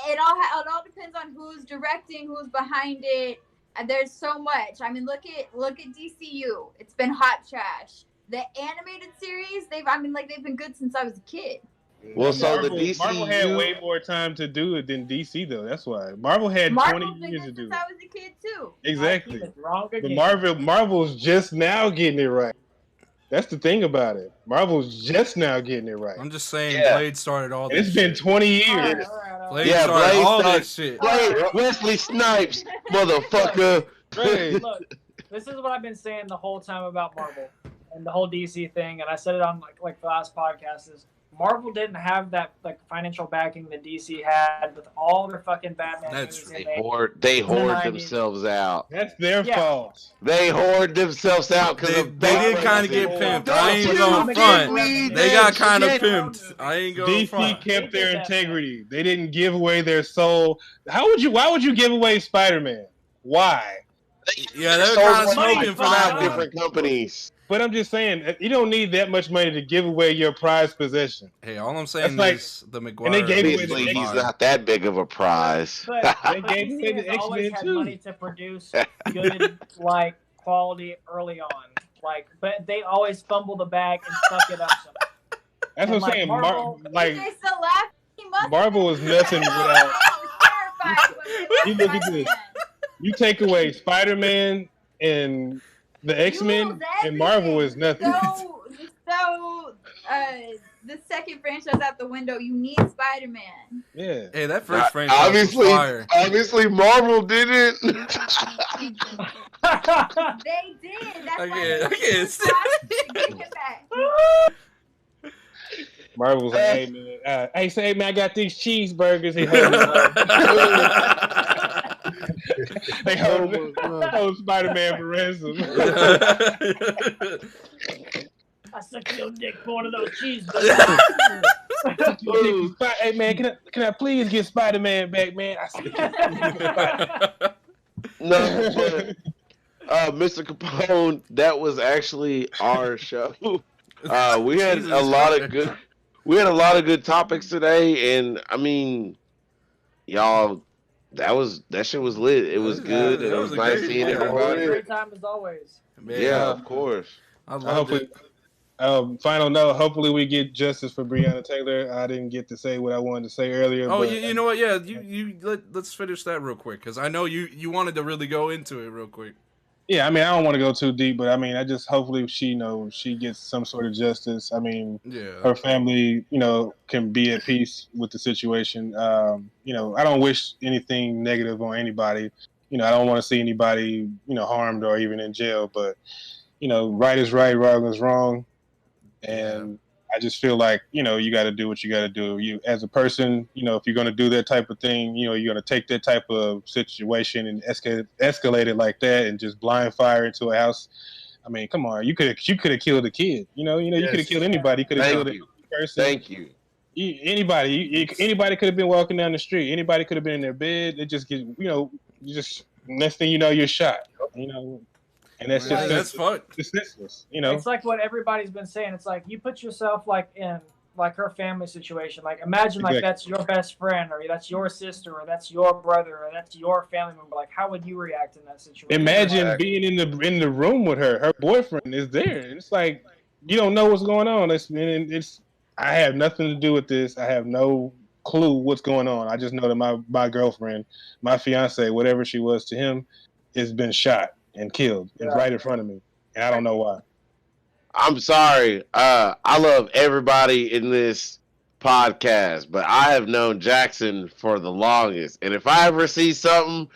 it all depends on who's directing, who's behind it. There's so much. I mean, look at DCU. It's been hot trash. The animated series, they've been good since I was a kid. Well, so Marvel, the DCU, Marvel had way more time to do it than DC, though. That's why Marvel had 20 years to do it. I was a kid too. Exactly. But Marvel's just now getting it right. That's the thing about it. Marvel's just now getting it right. I'm just saying, Yeah. Blade started all And this. it's been shit. 20 years. All right. Blade Yeah, started Blade all started- this shit. Blade, Wesley Snipes, motherfucker. Right. Look, this is what I've been saying the whole time about Marvel and the whole DC thing, and I said it on like the last podcast is Marvel didn't have that like financial backing that DC had with all their fucking Batman That's movies. They the hoard 90s. themselves out. That's their Yeah. fault. They hoard themselves out because They did kind of get pimped. I ain't gonna front. They got kind of pimped. I ain't gonna DC front. kept They their did that, integrity. They didn't give away their soul. Why would you give away Spider-Man? Why? Yeah, they were Souls kind of went to, smoking for that one. different companies. But I'm just saying, you don't need that much money to give away your prized possession. Hey, all I'm saying That's like- is the McGuire. and they gave away Obviously, the he's X-Men. not that big of a prize. But They gave DC away the has always X-Men had too. money to produce good like quality early on. Like, but they always fumble the bag and fuck it up. That's And what I'm saying. Marvel- Like They still laugh. He must Marvel is nothing without. terrified when You look at this. You take away Spider-Man and the X-Men, and Marvel is nothing. So, the second franchise out the window. You need Spider-Man. Yeah. Hey, that first franchise was fire. Obviously, Marvel didn't. They did. That's why I can't they tried to get him back. Marvel was like, hey man, hey man, I got these cheeseburgers. He they hold Spider-Man for ransom. I suck your dick for one of those cheeseburgers. Hey man, can I please get Spider-Man back, man? I said, No, but Mr. Capone, that was actually our show. We had Jesus a lot Christ. of good. We had a lot of good topics today, and I mean, y'all, that shit was lit. It was good, and that it was was a nice great- seeing yeah, everybody. Great time as always. Man, Yeah, of course. I loved hopefully, it. final note. Hopefully, we get justice for Breonna Taylor. I didn't get to say what I wanted to say earlier. Oh, but, you know what? Yeah, let's finish that real quick because I know you wanted to really go into it real quick. Yeah, I mean, I don't want to go too deep, but I mean, I just hopefully she gets some sort of justice. I mean, Yeah. her family, can be at peace with the situation. I don't wish anything negative on anybody. I don't want to see anybody, harmed or even in jail. But, right is right, wrong is wrong, and I just feel like you got to do what you got to do. You as a person, if you're going to do that type of thing, you're going to take that type of situation and escalate it like that, and just blind fire into a house. I mean, come on, you could have killed a kid. You could have killed anybody. You could have killed a person. Thank you. Anybody could have been walking down the street. Anybody could have been in their bed. It just get next thing you know, you're shot. And that's Man, that's fucked. It's senseless. It's like what everybody's been saying. It's like you put yourself like in like her family situation. Like imagine like that's your best friend, or that's your sister, or that's your brother, or that's your family member. Like how would you react in that situation? Imagine being in the room with her. Her boyfriend is there. And it's like you don't know what's going on. I have nothing to do with this. I have no clue what's going on. I just know that my girlfriend, my fiance, whatever she was to him, has been shot and killed right in front of me. And I don't know why. I'm sorry. I love everybody in this podcast, but I have known Jackson for the longest. And if I ever see something,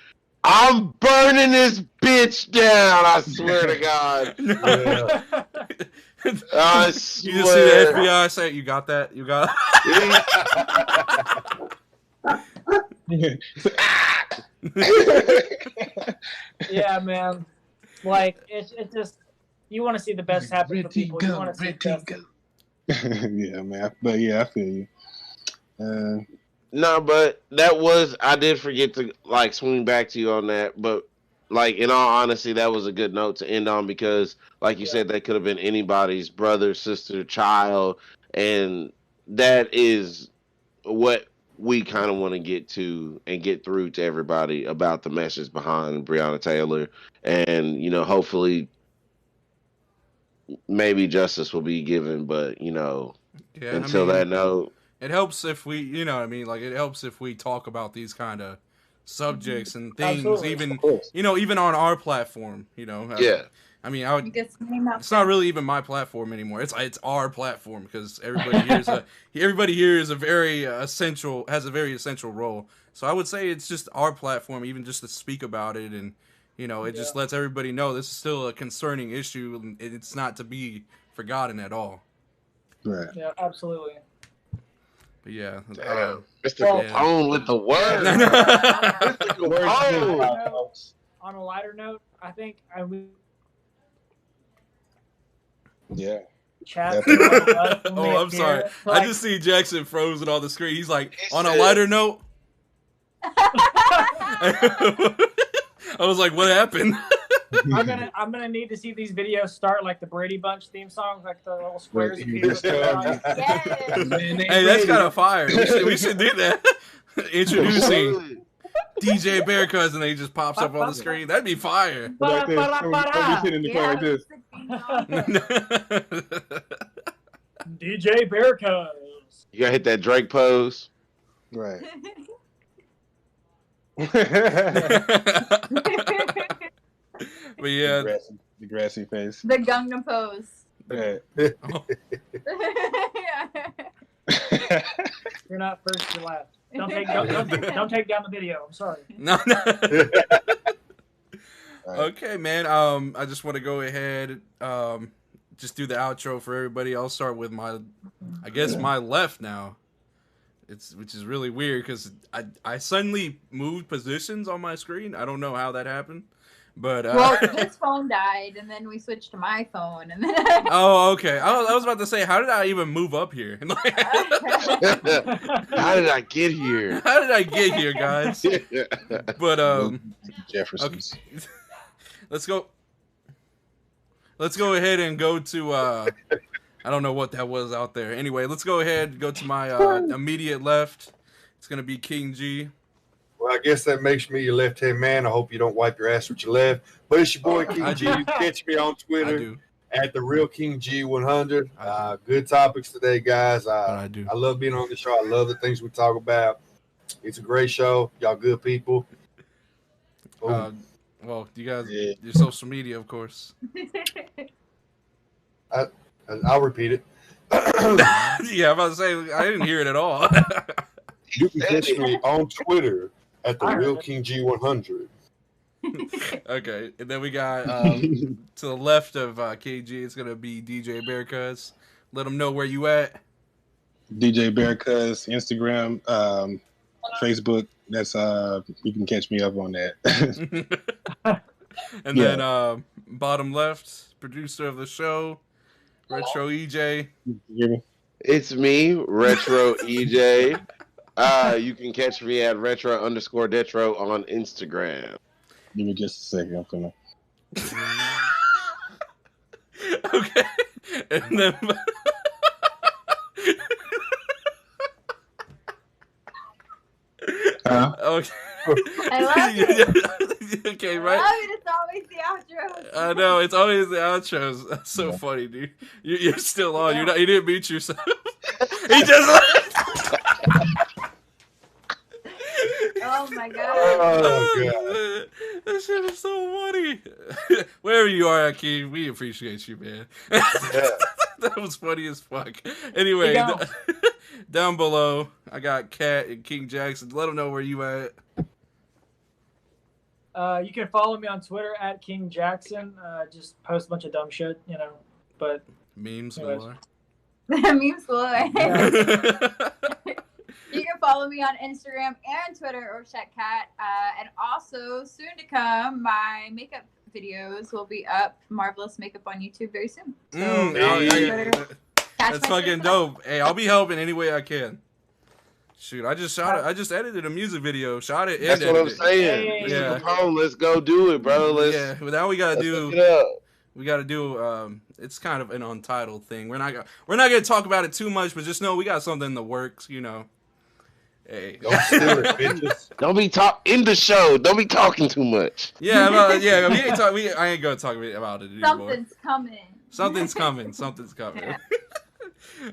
I'm burning this bitch down. I swear to God. I swear. You just see the FBI say, "You got that? You got." Yeah, man. Like it's just you want to see the best happen for people. You want to see justice. Yeah, man. But yeah, I feel you. No, but I did forget to swing back to you on that. But in all honesty, that was a good note to end on because, like you said, that could have been anybody's brother, sister, child, and that is what we kind of want to get to and get through to everybody about the message behind Breonna Taylor, and hopefully, maybe justice will be given. But until that note. It helps if we, it helps if we talk about these kind of subjects and things, Absolutely. even on our platform, Yeah. I mean, You get some name out it's there. not really even my platform anymore. It's our platform because everybody here is a very essential has a very essential role. So I would say it's just our platform, even just to speak about it, and it just lets everybody know this is still a concerning issue, and it's not to be forgotten at all. Right. Yeah, absolutely. But yeah, Damn, Mr. Well, Capone with the word. yeah. Mr. Capone. On a lighter note, I think Yeah. chat. Oh, I'm sorry. I just see Jackson frozen on the screen. He's like, on a lighter note. I was like, what happened? I'm gonna need to see these videos start like the Brady Bunch theme song, like the little squares. Yes. Hey, that's kind of fire. We should do that. Introducing DJ Bear Cousin, and he just pops up on the screen. That'd be fire. Like this. Somebody sitting in the car like this. DJ Bear Cuz. You gotta hit that Drake pose. Right. But yeah, the grassy face. The Gangnam pose. Right. You're not first, you're last. Don't take down the video. I'm sorry. No. Right. Okay, man. I just want to go ahead, just do the outro for everybody. I'll start with my left now. Which is really weird because I suddenly moved positions on my screen. I don't know how that happened, but well, his phone died, and then we switched to my phone, and then. Oh, okay. I was about to say, how did I even move up here? How did I get here? How did I get here, guys? But Jefferson's. okay. Let's go ahead and go to I don't know what that was out there. Anyway, let's go ahead and go to my immediate left. It's gonna be King G. Well, I guess that makes me your left-hand man. I hope you don't wipe your ass with your left. But it's your boy King G. You can catch me on I Twitter do. at the Real King G 100. Good topics today, guys. I do. I love being on the show. I love the things we talk about. It's a great show. Y'all good people. Well, you guys, your social media, of course. I'll repeat it. Yeah, I'm about to say I didn't hear it at all. You can catch me on Twitter at the Real King G 100. Okay, and then we got to the left of KG, it's gonna be DJ Bear Cuz. Let them know where you at. DJ Bear Cuz, Instagram, Facebook. That's you can catch me up on that. And then bottom left, producer of the show, Retro EJ. You hear me? It's me, Retro EJ. You can catch me at retro_detro on Instagram. Give me just a second. I'm coming. Okay, and then. Okay. I love it. Okay, right? I love it. It's always the outro. I know, it's always the outros. That's so funny, dude. You're still on. Yeah. You didn't mute yourself. He just. Oh my god. Oh, God. That shit is so funny. Wherever you are, King, we appreciate you, man. That was funny as fuck. Anyway, down below, I got Kat and King Jackson. Let them know where you at. You can follow me on Twitter at King Jackson. Just post a bunch of dumb shit, But Memes anyways. galore. Memes galore. You can follow me on Instagram and Twitter or check Kat. And also, soon to come, my makeup videos will be up. Marvelous Makeup on YouTube very soon. So That's fucking dope. Hey, I'll be helping any way I can. Shoot, I just edited a music video, shot it. That's what I'm saying. Yeah. Capone, let's go do it, bro. Well, now we gotta do. Look it up. We gotta do. It's kind of an untitled thing. We're not gonna talk about it too much, but just know we got something in the works. Hey. Don't steal it, bitches. Don't be in the show. Don't be talking too much. Yeah, I ain't gonna talk about it anymore. Something's coming. Something's coming. Yeah.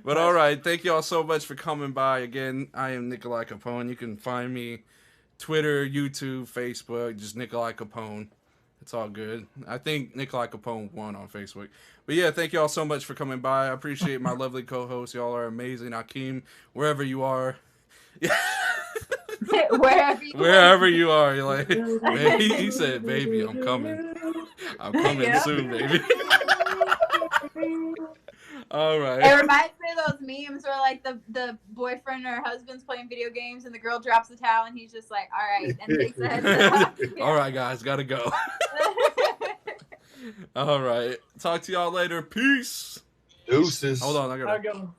But all right, thank you all so much for coming by. Again, I am Nikolai Capone. You can find me Twitter, YouTube, Facebook, just Nikolai Capone. It's all good. I think Nikolai Capone won on Facebook. But yeah, thank y'all so much for coming by. I appreciate my lovely co-hosts. Y'all are amazing. Hakeem, wherever you are. Wherever you are. You're like, baby, he said, baby, I'm coming. I'm coming soon, baby. All right. It reminds me of those memes where like the boyfriend or husband's playing video games and the girl drops the towel and he's just like, all right, and takes the headset off. All right, guys, gotta go. All right. Talk to y'all later. Peace. Deuces. Hold on, I gotta. I'll go.